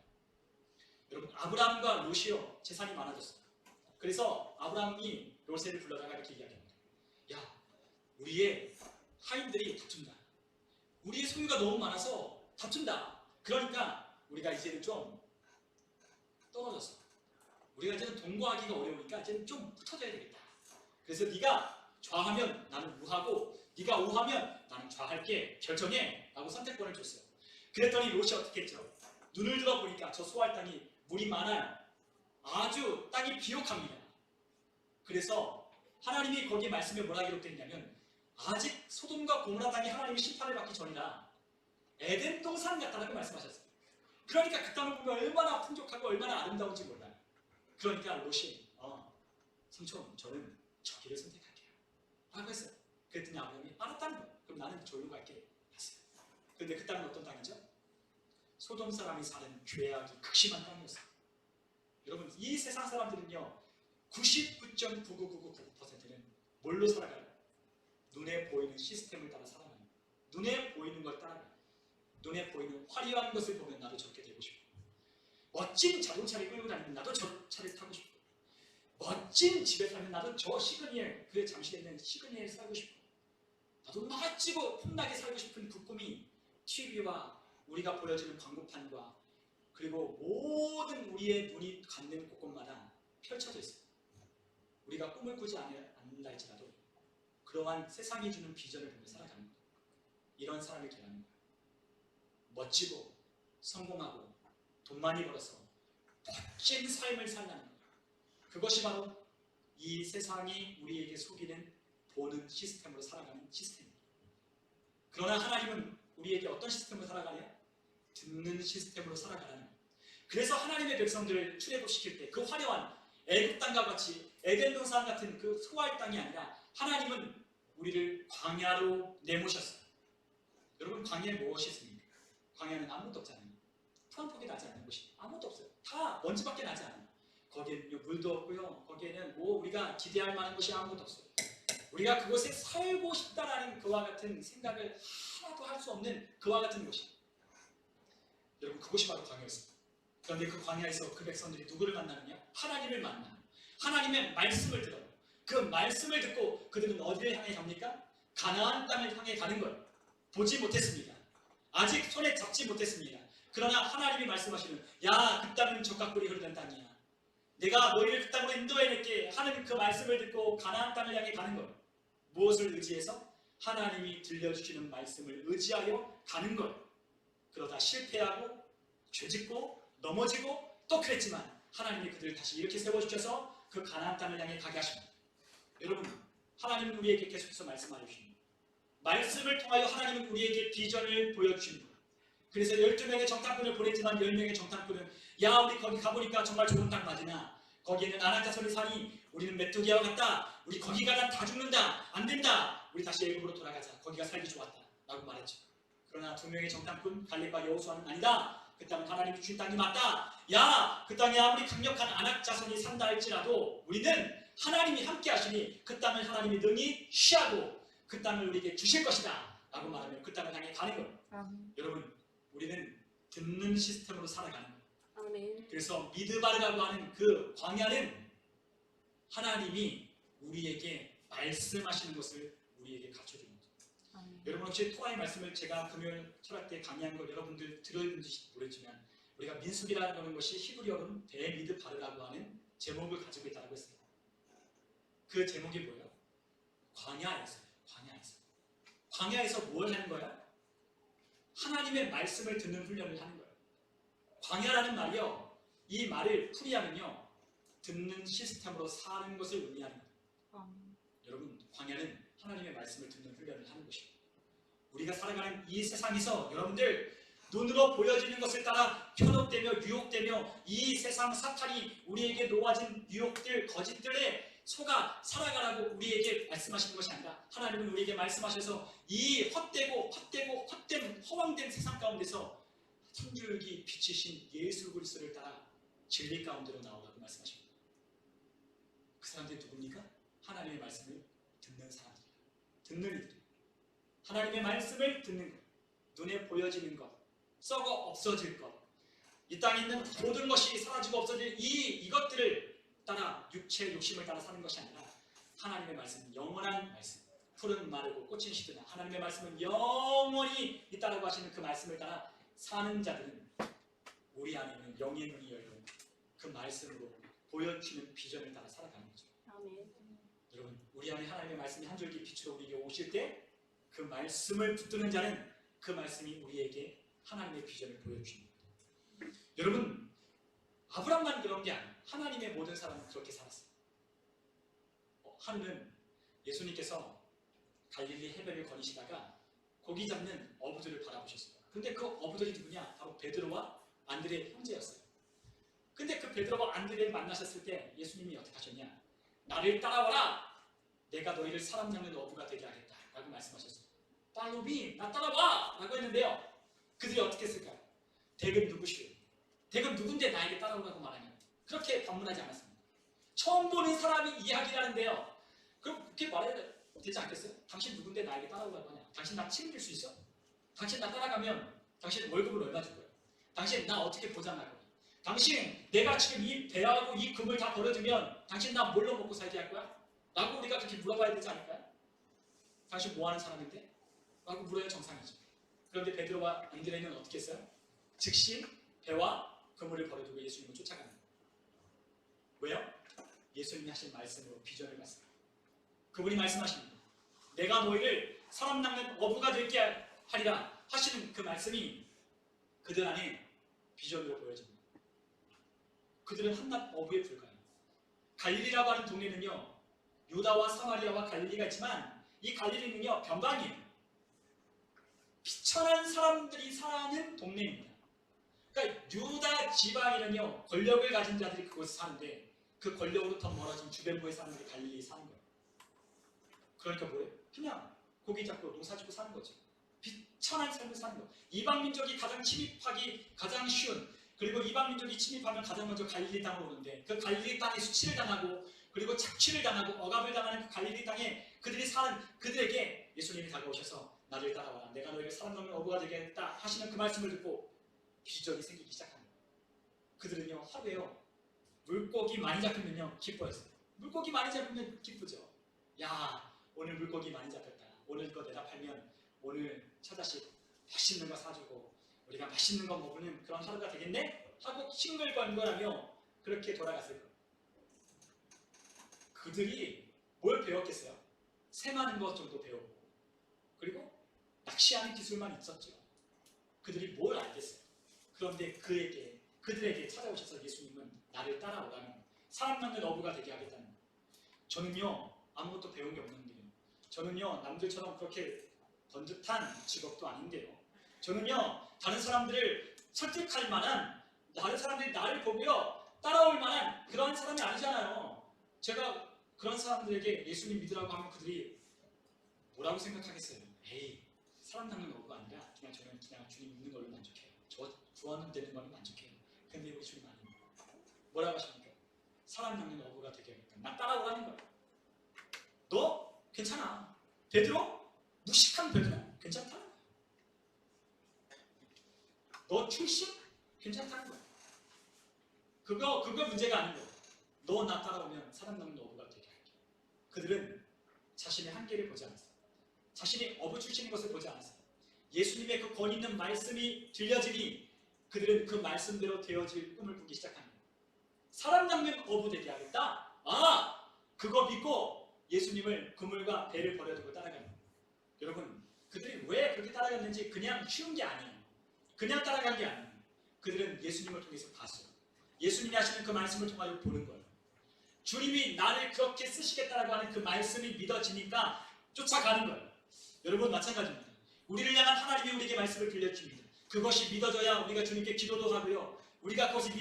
여러분, 아브라함과 롯이요, 재산이 많아졌어요. 그래서 아브라함이 롯을 불러다가 이렇게 이야기합니다. 야, 우리의 하인들이 다툰다. 우리의 소유가 너무 많아서 다툰다. 그러니까 우리가 이제는 좀 떨어졌어. 우리가 이제는 동거하기가 어려우니까 이제는 좀 붙어져야 되겠다. 그래서 네가 좌하면 나는 우하고 네가 우하면 나는 좌할게. 결정해. 라고 선택권을 줬어요. 그랬더니 롯이 어떻게 했죠? 눈을 들어 보니까 저 소할 땅이 물이 많아요. 아주 땅이 비옥합니다. 그래서 하나님이 거기에 말씀에 뭐라 기록되어 있냐면 아직 소돔과 고모라 땅이 하나님의 심판을 받기 전이다. 에덴 동산 같다라고 말씀하셨어요. 그러니까 그 땅을 보면 얼마나 풍족하고 얼마나 아름다운지 몰라요. 그러니까 롯이 삼촌 저는 저기를 선택할게요 라고 했어요. 그랬더니 아브라함이 알았다는 거예요. 그럼 나는 저기로 갈게 했어요. 그런데 그 땅은 어떤 땅이죠? 소돔 사람이 사는 죄악이 극심한 땅이었어요. 여러분 이 세상 사람들은요 99.99999%는 뭘로 살아가요? 눈에 보이는 시스템을 따라 살아가요. 눈에 보이는 걸 따라가요. 눈에 보이는 화려한 것을 보면 나도 저렇게 되고 싶고, 멋진 자동차를 끌고 다니면 나도 저 차를 타고 싶고, 멋진 집에 살면 나도 저 시그니엘, 그 잠실에 있는 시그니엘 살고 싶고, 나도 멋지고 폼나게 살고 싶은 그 꿈이 TV와 우리가 보여주는 광고판과 그리고 모든 우리의 눈이 갖는 곳곳마다 펼쳐져 있어요. 우리가 꿈을 꾸지 않는다 할지라도 그러한 세상이 주는 비전을 보며 살아가는 거예요. 이런 사람을 기하는 거예요. 멋지고 성공하고 돈 많이 벌어서 멋진 삶을 살라는 거예요. 그것이 바로 이 세상이 우리에게 속이는 보는 시스템으로 살아가는 시스템입니다. 그러나 하나님은 우리에게 어떤 시스템으로 살아가냐? 듣는 시스템으로 살아가라는 거예요. 그래서 하나님의 백성들을 출애굽시킬 때 그 화려한 애굽 땅과 같이 에덴 동산 같은 그 소할 땅이 아니라 하나님은 우리를 광야로 내모셨어요. 여러분 광야에 무엇이 있습니까? 광야는 아무것도 없잖아요. 푸 한 폭이 나지 않는 곳이 아무것도 없어요. 다 먼지밖에 나지 않아요. 거기에는 물도 없고요. 거기에는 뭐 우리가 기대할 만한 것이 아무것도 없어요. 우리가 그곳에 살고 싶다라는 그와 같은 생각을 하나도 할 수 없는 그와 같은 곳이. 여러분 그곳이 바로 광야였습니다. 그런데 그 광야에서 그 백성들이 누구를 만나느냐? 하나님을 만나. 하나님의 말씀을 들어요. 그 말씀을 듣고 그들은 어디를 향해 갑니까? 가나안 땅을 향해 가는 거예요. 보지 못했습니다. 아직 손에 잡지 못했습니다. 그러나 하나님이 말씀하시는 야, 그 땅은 젖과 꿀이 흐르는 땅이야. 내가 너희를 그 땅으로 인도해낼게 하는 그 말씀을 듣고 가나안 땅을 향해 가는 거예요. 무엇을 의지해서? 하나님이 들려주시는 말씀을 의지하여 가는 거예요. 그러다 실패하고 죄짓고 넘어지고 또 그랬지만 하나님이 그들을 다시 이렇게 세워주셔서 그 가나안 땅을 향해 가게 하십니다. 여러분 하나님은 우리에게 계속해서 말씀하여 주십니다. 말씀을 통하여 하나님은 우리에게 비전을 보여주시는 거예요. 그래서 12명의 정탐꾼을 보냈지만 10명의 정탐꾼은 야 우리 거기 가보니까 정말 좋은 땅 맞으나 거기에는 아낙 자손이 사니 우리는 메뚜기와 같다. 우리 거기 가다 다 죽는다. 안 된다. 우리 다시 애굽으로 돌아가자. 거기가 살기 좋았다 라고 말했죠. 그러나 2명의 정탐꾼 갈렙과 여호수아는 아니다. 그 땅은 하나님이 주신 땅이 맞다. 야, 그 땅에 아무리 강력한 아낙 자손이 산다 할지라도 우리는 하나님이 함께 하시니 그 땅을 하나님이 능히 취하고 그 땅을 우리에게 주실 것이다 라고 말하면 그 땅을 향해 가는 거예요. 여러분 우리는 듣는 시스템으로 살아가는 거예요. 그래서 미드바르라고 하는 그 광야는 하나님이 우리에게 말씀하시는 것을 우리에게 갖춰주는 거죠. 여러분 혹시 토라의 말씀을 제가 금요일 철학 때 강의한 걸 여러분들 들었는지 모르겠지만 우리가 민수기라는 것이 히브리어로는 데미드바르라고 하는 제목을 가지고 있다고 했어요. 그 제목이 뭐예요? 광야에서요. 광야에서 뭘 하는 거야? 하나님의 말씀을 듣는 훈련을 하는 거예요. 광야라는 말이요. 이 말을 풀이하면요. 듣는 시스템으로 사는 것을 의미하는 거예요. 여러분 광야는 하나님의 말씀을 듣는 훈련을 하는 것입니다. 우리가 살아가는 이 세상에서 여러분들 눈으로 보여지는 것을 따라 현혹되며 유혹되며 이 세상 사탄이 우리에게 놓아진 유혹들, 거짓들에 속아 살아가라고 우리에게 말씀하시는 것이 아니라 하나님은 우리에게 말씀하셔서 이 헛되고 헛된 허황된 세상 가운데서 창조육이 비치신 예수 그리스도를 따라 진리 가운데로 나오라고 말씀하십니다. 그 사람들이 누굽니까? 하나님의 말씀을 듣는 사람들이다. 듣는 이들. 하나님의 말씀을 듣는 것. 눈에 보여지는 것. 썩어 없어질 것. 이 땅에 있는 모든 것이 사라지고 없어질 이것들을 따라 육체의 욕심을 따라 사는 것이 아니라 하나님의 말씀, 영원한 말씀, 푸른 마르고 꽃은 시드나 하나님의 말씀은 영원히 있다라고 하시는 그 말씀을 따라 사는 자들은 우리 안에 있는 영의 눈이 열린 그 말씀으로 보여주시는 비전을 따라 살아가는 거죠. 아멘. 여러분 우리 안에 하나님의 말씀이 한 줄기 빛으로 우리에게 오실 때 그 말씀을 붙드는 자는 그 말씀이 우리에게 하나님의 비전을 보여주십니다. 여러분 아브람만 그런 게 아니에요. 하나님의 모든 사람은 그렇게 살았어요. 하루는 예수님께서 갈릴리 해변을 거니시다가 고기 잡는 어부들을 바라보셨어요. 근데 그 어부들이 누구냐? 바로 베드로와 안드레의 형제였어요. 근데 그 베드로와 안드레를 만나셨을 때 예수님이 어떻게 하셨냐? 나를 따라와라. 내가 너희를 사람 잡는 어부가 되게 하겠다 라고 말씀하셨어요. Follow me, 나 따라와 라고 했는데요, 그들이 어떻게 했을까요? 대금 누구시오? 대금 누군데 나에게 따라오라고 말하냐? 그렇게 반문하지 않았습니다. 처음 보는 사람이 이야기를 하는데요, 그럼 그렇게 말해야 되지 않겠어요? 당신 누군데 나에게 따라오라고 하냐? 당신 나 책임질 수 있어? 당신 나 따라가면 당신 월급을 얼마 줄 거야? 당신 나 어떻게 보장할 거야? 당신 내가 지금 이 배하고 이 금을 다 버려두면 당신 나 뭘로 먹고 살게 할 거야? 라고 우리가 그렇게 물어봐야 되지 않을까요? 당신 뭐 하는 사람인데? 라고 물어야 정상이죠. 그런데 베드로와 안드레는 어떻게 했어요? 즉시 배와 그물을 버려두고 예수님을 쫓아가는 거예요. 왜요? 예수님이 하신 말씀으로 비전을 봤어요. 그분이 말씀하십니다. 내가 너희를 사람 낚는 어부가 되게 하리라 하시는 그 말씀이 그들 안에 비전으로 보여집니다. 그들은 한낱 어부에 불과해요. 갈릴리라고 하는 동네는요, 유다와 사마리아와 갈릴리가 있지만 이 갈릴리는요 변방이에요. 비천한 사람들이 사는 동네입니다. 그러니까 유다 지방에는요 권력을 가진 자들이 그곳에 사는데 그 권력으로 더 멀어진 주변부에 사는 게 갈릴리에 사는 거예요. 그러니까 뭐예요? 그냥 고기 잡고 농사 짓고 사는 거죠. 비천한 삶을 사는 거. 이방 민족이 가장 침입하기 가장 쉬운, 그리고 이방 민족이 침입하면 가장 먼저 갈릴리 땅으로 오는데 그 갈릴리 땅에 수치를 당하고 그리고 착취를 당하고 억압을 당하는 그 갈릴리 땅에 그들이 사는 그들에게 예수님이 다가오셔서 나를 따라와라. 내가 너희를 사람 낚는 어부가 되게 하겠다 하시는 그 말씀을 듣고 비전이 생기기 시작합니다. 그들은요 하루에요 물고기 많이 잡히면요 기뻐했어요. 물고기 많이 잡으면 기쁘죠. 야, 오늘 물고기 많이 잡혔다. 오늘 거 내다 팔면 오늘 처자식 맛있는 거 사주고 우리가 맛있는 거 먹는 그런 하루가 되겠네? 하고 싱글벙글하며 그렇게 돌아갔을 거예요. 그들이 뭘 배웠겠어요? 새마는 것 정도 배우고 그리고 낚시하는 기술만 있었죠. 그들이 뭘 알겠어요? 그런데 그들에게 찾아오셔서 예수님은 나를 따라오라는 사람 낚는 어부가 되게 하겠다는 거예요. 저는요 아무것도 배운 게 없는데요, 저는요 남들처럼 그렇게 번듯한 직업도 아닌데요, 저는요 다른 사람들을 설득할 만한, 다른 사람들이 나를 보고요 따라올 만한 그런 사람이 아니잖아요. 제가 그런 사람들에게 예수님 믿으라고 하면 그들이 뭐라고 생각하겠어요? 에이, 사람 낚는 어부가 아니라 저는 그냥 주님 믿는 걸로 만족해요. 저 구원은 되는 걸로 만족해요. 근데 우리 주님 아닙니다. 뭐라고 하십니까? 사람 낚는 어부가 되게 하니까 나 따라오라는 거야. 너 괜찮아. 베드로? 무식한 베드로? 괜찮다는 거야. 너 출신? 괜찮다는 거야. 그거 문제가 아닌 거야. 너 나 따라오면 사람 낚는 어부가 되게 할게. 그들은 자신의 한계를 보지 않았어요. 자신이 어부 출신인 것을 보지 않았어요. 예수님의 그 권위 있는 말씀이 들려지니 그들은 그 말씀대로 되어질 꿈을 꾸기 시작합니다. 사람 낚는 어부 되게 하겠다? 아! 그거 믿고 예수님을 그물과 배를 버려두고 따라갑니다. 여러분, 그들이 왜 그렇게 따라갔는지 그냥 쉬운 게 아니에요. 그냥 따라간 게 아니에요. 그들은 예수님을 통해서 봤어요. 예수님이 하시는 그 말씀을 통하여 보는 거예요. 주님이 나를 그렇게 쓰시겠다라고 하는 그 말씀이 믿어지니까 쫓아가는 거예요. 여러분 마찬가지입니다. 우리를 향한 하나님이 우리에게 말씀을 들려줍니다. 그것이 믿어져야 우리가 주님께 기도도 하고요. 우리가 그것이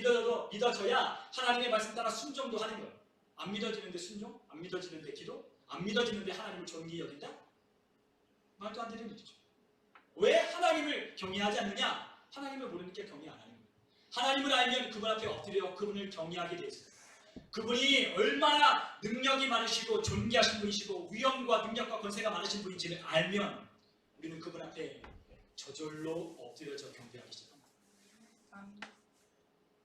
믿어져야 하나님의 말씀 따라 순종도 하는 거예요. 안 믿어지는데 순종? 안 믿어지는데 기도? 안 믿어지는데 하나님을 존귀히 여긴다? 말도 안 되는 일이죠. 왜 하나님을 경외하지 않느냐? 하나님을 모르니까 경외 안 하는 거예요. 하나님을 알면 그분 앞에 엎드려 그분을 경외하게 되어 있어요. 그분이 얼마나 능력이 많으시고 존귀하신 분이시고 위엄과 능력과 권세가 많으신 분인지를 알면 우리는 그분 앞에 저절로 엎드려져 경배하기 시작합니다.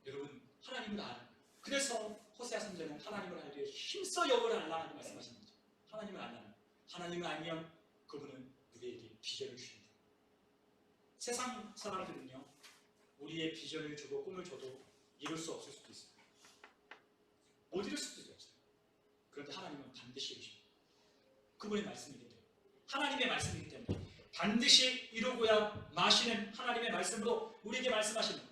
여러분, 하나님을 알아요. 그래서 호세아 선지자는 하나님을 알기 위해 힘써 여호와를 알라라고 말씀하시는 거죠. 하나님을 알라는, 하나님을 알면 그분은 우리에게 비전을 주십니다. 세상 사람들은요 우리의 비전을 주고 꿈을 줘도 이룰 수 없을 수도 있어요. 못 이룰 수도 없어요. 그런데 하나님은 반드시 이루십니다. 그분의 말씀이기 때문에, 하나님의 말씀이기 때문에 반드시 이루고야 마시는 하나님의 말씀으로 우리에게 말씀하시는 거예요.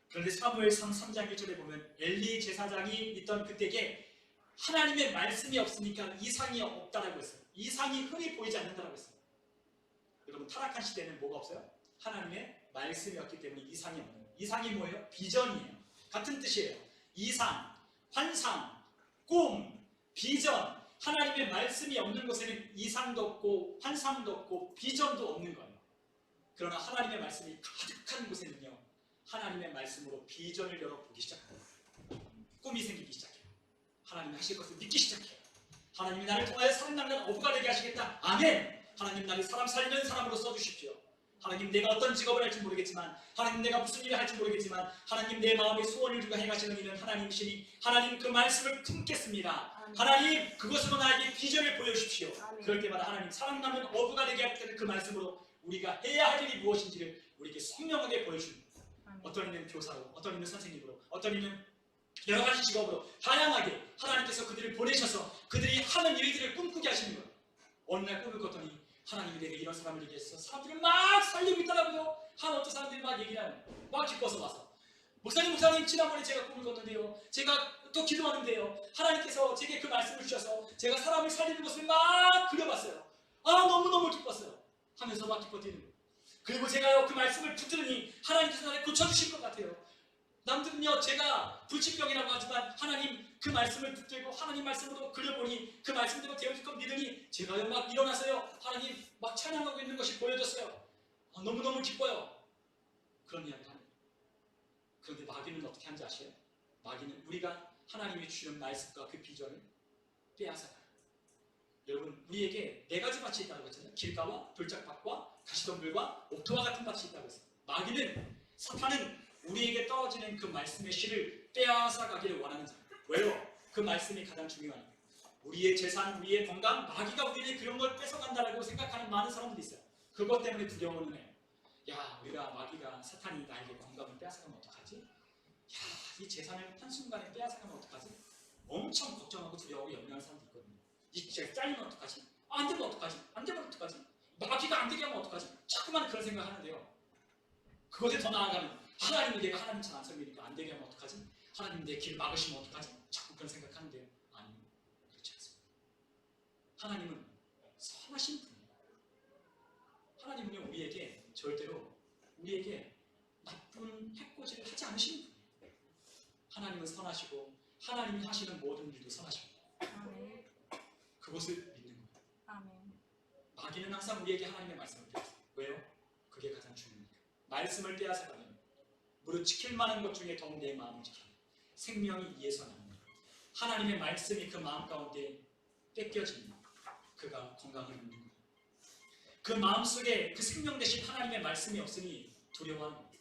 그런데 사무엘상 3장 1절에 보면 엘리 제사장이 있던 그때에 하나님의 말씀이 없으니까 이상이 없다라고 했어요. 이상이 흔히 보이지 않는다라고 했어요. 여러분, 타락한 시대에는 뭐가 없어요? 하나님의 말씀이었기 때문에 이상이 없는 거예요. 이상이 뭐예요? 비전이에요. 같은 뜻이에요. 이상, 환상, 꿈, 비전. 하나님의 말씀이 없는 곳에는 이상도 없고 환상도 없고 비전도 없는 거예요. 그러나 하나님의 말씀이 가득한 곳에는요, 하나님의 말씀으로 비전을 열어보기 시작해요. 꿈이 생기기 시작해요. 하나님이 하실 것을 믿기 시작해요. 하나님이 나를 통하여 살아남는 어부가 되게 하시겠다. 아멘. 하나님 나를 사람 살리는 사람으로 써주십시오. 하나님 내가 어떤 직업을 할지 모르겠지만, 하나님 내가 무슨 일을 할지 모르겠지만, 하나님 내 마음에 소원을 두고 행하시는 일은 하나님이시니 하나님 그 말씀을 품겠습니다. 아멘. 하나님 그것으로 나에게 비전을 보여주십시오. 아멘. 그럴 때마다 하나님 살아남는 어부가 되게 하겠다는 그 말씀으로 우리가 해야 할 일이 무엇인지를 우리에게 선명하게 보여줍니다. 어떤 이는 교사로, 어떤 이는 선생님으로, 어떤 이는 여러 가지 직업으로 다양하게 하나님께서 그들을 보내셔서 그들이 하는 일들을 꿈꾸게 하시는 거예요. 어느 날 꿈을 꿨더니 하나님이 내게 이런 사람을 얘기해서 사람들을 막 살리고 있더라고요. 한 어떤 사람들이 막 얘기를 하는 거예요. 막 기뻐서 와서 목사님 지난번에 제가 꿈을 꿨는데요, 제가 또 기도하는데요, 하나님께서 제게 그 말씀을 주셔서 제가 사람을 살리는 것을 막 그려봤어요. 아 너무너무 기뻤어요 하면서 막 기뻐지는 거예요. 그리고 제가요 그 말씀을 붙들으니 하나님께서 나를 고쳐주실 것 같아요. 남들은요 제가 불치병이라고 하지만 하나님 그 말씀을 붙들고 하나님 말씀으로 그려보니 그 말씀대로 되어질 것 믿으니 제가요 막 일어나서요 하나님 막 찬양하고 있는 것이 보여졌어요. 너무너무 기뻐요. 그런 이야기를 합니다. 그런데 마귀는 어떻게 하는지 아세요? 마귀는 우리가 하나님이 주는 말씀과 그 비전을 빼앗아가요. 여러분 우리에게 네 가지 밭이 있다고 했잖아요. 길가와 돌짝밭과 가시덤불과 옥토와 같은 밭이 있다고 했어요. 마귀는, 사탄은 우리에게 떨어지는 그 말씀의 씨를 빼앗아 가기를 원하는 자예요. 왜요? 그 말씀이 가장 중요하니까. 우리의 재산, 우리의 건강, 마귀가 우리에게 그런 걸 뺏어간다고 생각하는 많은 사람들이 있어요. 그것 때문에 두려워는 해요. 야, 우리가 마귀가, 사탄이 나에게 건강을 빼앗아가면 어떡하지? 야, 이 재산을 한순간에 빼앗아가면 어떡하지? 엄청 걱정하고 두려워하고 염려하는 사람도 있거든요. 이 제가 잘리면 어떡하지? 안 되면 어떡하지? 안 되면 어떡하지? 마귀가 안 되게 하면 어떡하지? 자꾸만 그런 생각을 하는데요. 그것에 더 나아가면 하나님은 내가 하나님 잘 안 섬기니까 안 되게 하면 어떡하지? 하나님 내 길을 막으시면 어떡하지? 자꾸 그런 생각하는데요. 아니요, 그렇지 않습니다. 하나님은 선하신 분이에요. 하나님은요 우리에게 절대로 우리에게 나쁜 해코지를 하지 않으시는 분이에요. 하나님은 선하시고 하나님이 하시는 모든 일도 선하십니다. 아멘. 그것을 믿는 거예요. 아멘. 마귀는 항상 우리에게 하나님의 말씀을 빼앗아요. 왜요? 그게 가장 중요합니다. 말씀을 빼앗아가면 무릇 지킬 만한 것 중에 더욱 내 마음을 지키는 생명이 이에서 납니다. 하나님의 말씀이 그 마음 가운데 뺏겨지면 그가 건강을 잃는 거예요. 그 마음속에 그 생명 대신 하나님의 말씀이 없으니 두려워하는 거예요.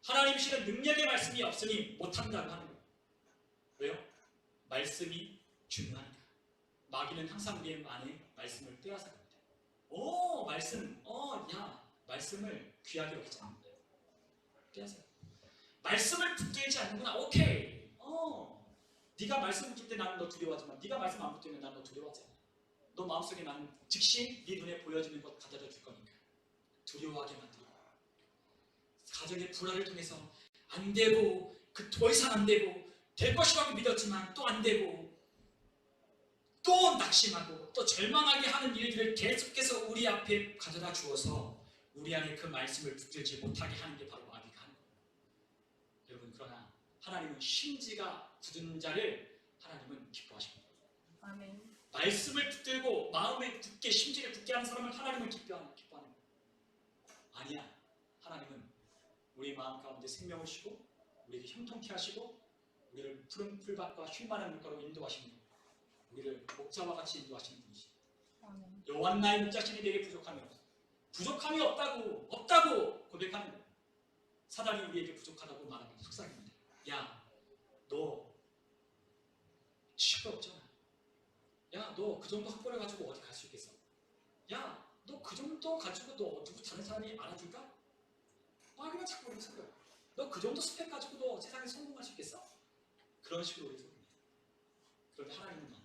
하나님이시는 능력의 말씀이 없으니 못한다고 하는 거예요. 왜요? 말씀이 중요하니까. 마귀는 항상 우리의 안에 말씀을 빼앗아 갑니다. 오, 말씀, 야, 말씀을 귀하게 여기지 않는다. 빼앗아요. 말씀을 붙들지 않는구나. 오케이. 네가 말씀 붙들 때 나는 너 두려워하지만 네가 말씀 안 붙들면 나는 너 두려워하지 않아. 너 마음속에 나는 즉시 네 눈에 보여지는 것 가져다 줄 거니까 두려워하게 만들고, 가정의 불화를 통해서 안 되고 그 더 이상 안 되고 될 것이라고 믿었지만 또 안 되고 또 낙심하고 또 절망하게 하는 일들을 계속해서 우리 앞에 가져다 주어서 우리 안에 그 말씀을 붙들지 못하게 하는 게 바로 마귀가 하는 거예요. 여러분, 그러나 하나님은 심지가 굳은 자를 하나님은 기뻐하십니다. 아멘. 말씀을 붙들고 마음에 굳게 심지를 굳게 하는 사람을 하나님은 기뻐하는 거예요. 아니야. 하나님은 우리 마음 가운데 생명을 주시고 우리에게 형통케 하시고 우리를 푸른 풀밭과 쉴만한 물가로 인도하십니다. 우리를 목자와 같이 인도하시는 분이시죠. 여호와는 나의 목자시니 내게 부족함이 없다고 고백하는 거예요. 사단이 우리에게 부족하다고 말하는 속삭입니다. 야, 너 취업 없잖아. 야, 너 그 정도 학벌을 가지고 어디 갈 수 있겠어? 야, 너 그 정도 가지고 너 누구 다른 사람이 알아줄까? 그냥 자꾸 그렇게 속여요. 너 그 정도 스펙 가지고 너 세상에 성공할 수 있겠어? 그런 식으로 우리 속입니다. 그런데 하나님은 아니죠.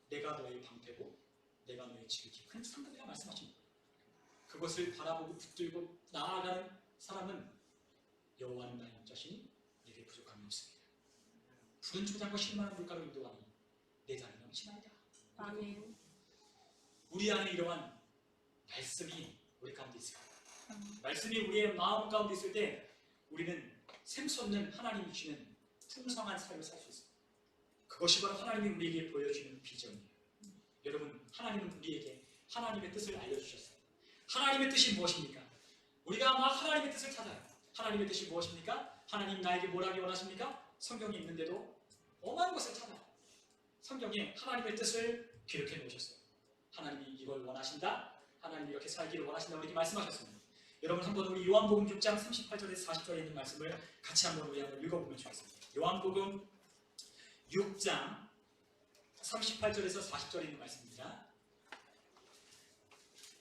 내가 너의 방패고 내가 너의 지극히 큰 상급이라 말씀하십니다. 그것을 바라보고 붙들고 나아가는 사람은 여호와는 나의 목자시니 내게 부족함이 없습니다. 푸른 초장과 쉴만한 물가로 인도하니 내 자는 넘치나이다. 아멘. 우리 안에 이러한 말씀이 우리 가운데 있어요. 말씀이 우리의 마음 가운데 있을 때 우리는 샘솟는 하나님이 주시는 풍성한 삶을 살 수 있습니다. 그것이 바로 하나님이 우리에게 보여주는 비전이에요. 여러분, 하나님은 우리에게 하나님의 뜻을 알려주셨어요. 하나님의 뜻이 무엇입니까? 우리가 막 하나님의 뜻을 찾아요. 하나님의 뜻이 무엇입니까? 하나님 나에게 뭘 하기 원하십니까? 성경에 있는데도 엄한 것을 찾아요. 성경에 하나님의 뜻을 기록해 놓으셨어요. 하나님이 이걸 원하신다. 하나님이 이렇게 살기를 원하신다고 이렇게 말씀하셨습니다. 여러분, 한번 우리 요한복음 6장 38절에서 40절에 있는 말씀을 같이 한번 읽어보면 좋겠습니다. 요한복음 6장 38절에서 40절에 있는 말씀입니다.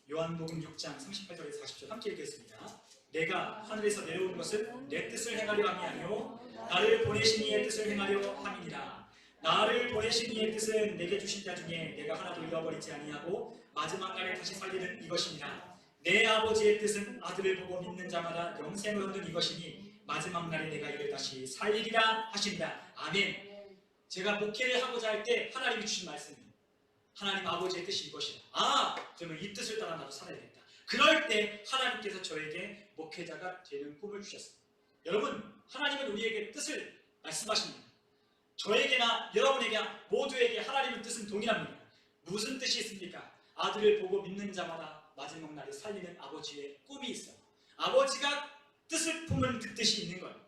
요한복음 6장 38절에서 40절 함께 읽겠습니다. 내가 하늘에서 내려온 것은 내 뜻을 행하려 함이 아니요 나를 보내신 이의 뜻을 행하려 함이니라. 나를 보내신 이의 뜻은 내게 주신 자 중에 내가 하나도 잃어버리지 아니하고 마지막 날에 다시 살리는 이것이니라. 내 아버지의 뜻은 아들을 보고 믿는 자마다 영생을 얻는 이것이니 마지막 날에 내가 이를 다시 살리리라 하신다. 아멘. 제가 목회를 하고자 할 때 하나님이 주신 말씀이에요. 하나님 아버지의 뜻이 이것이다. 그러면 이 뜻을 따라 나도 살아야겠다. 그럴 때 하나님께서 저에게 목회자가 되는 꿈을 주셨어요. 여러분, 하나님은 우리에게 뜻을 말씀하십니다. 저에게나 여러분에게 모두에게 하나님의 뜻은 동일합니다. 무슨 뜻이 있습니까? 아들을 보고 믿는 자마다 마지막 날에 살리는 아버지의 꿈이 있어요. 아버지가 뜻을 품은 그 뜻이 있는 거예요.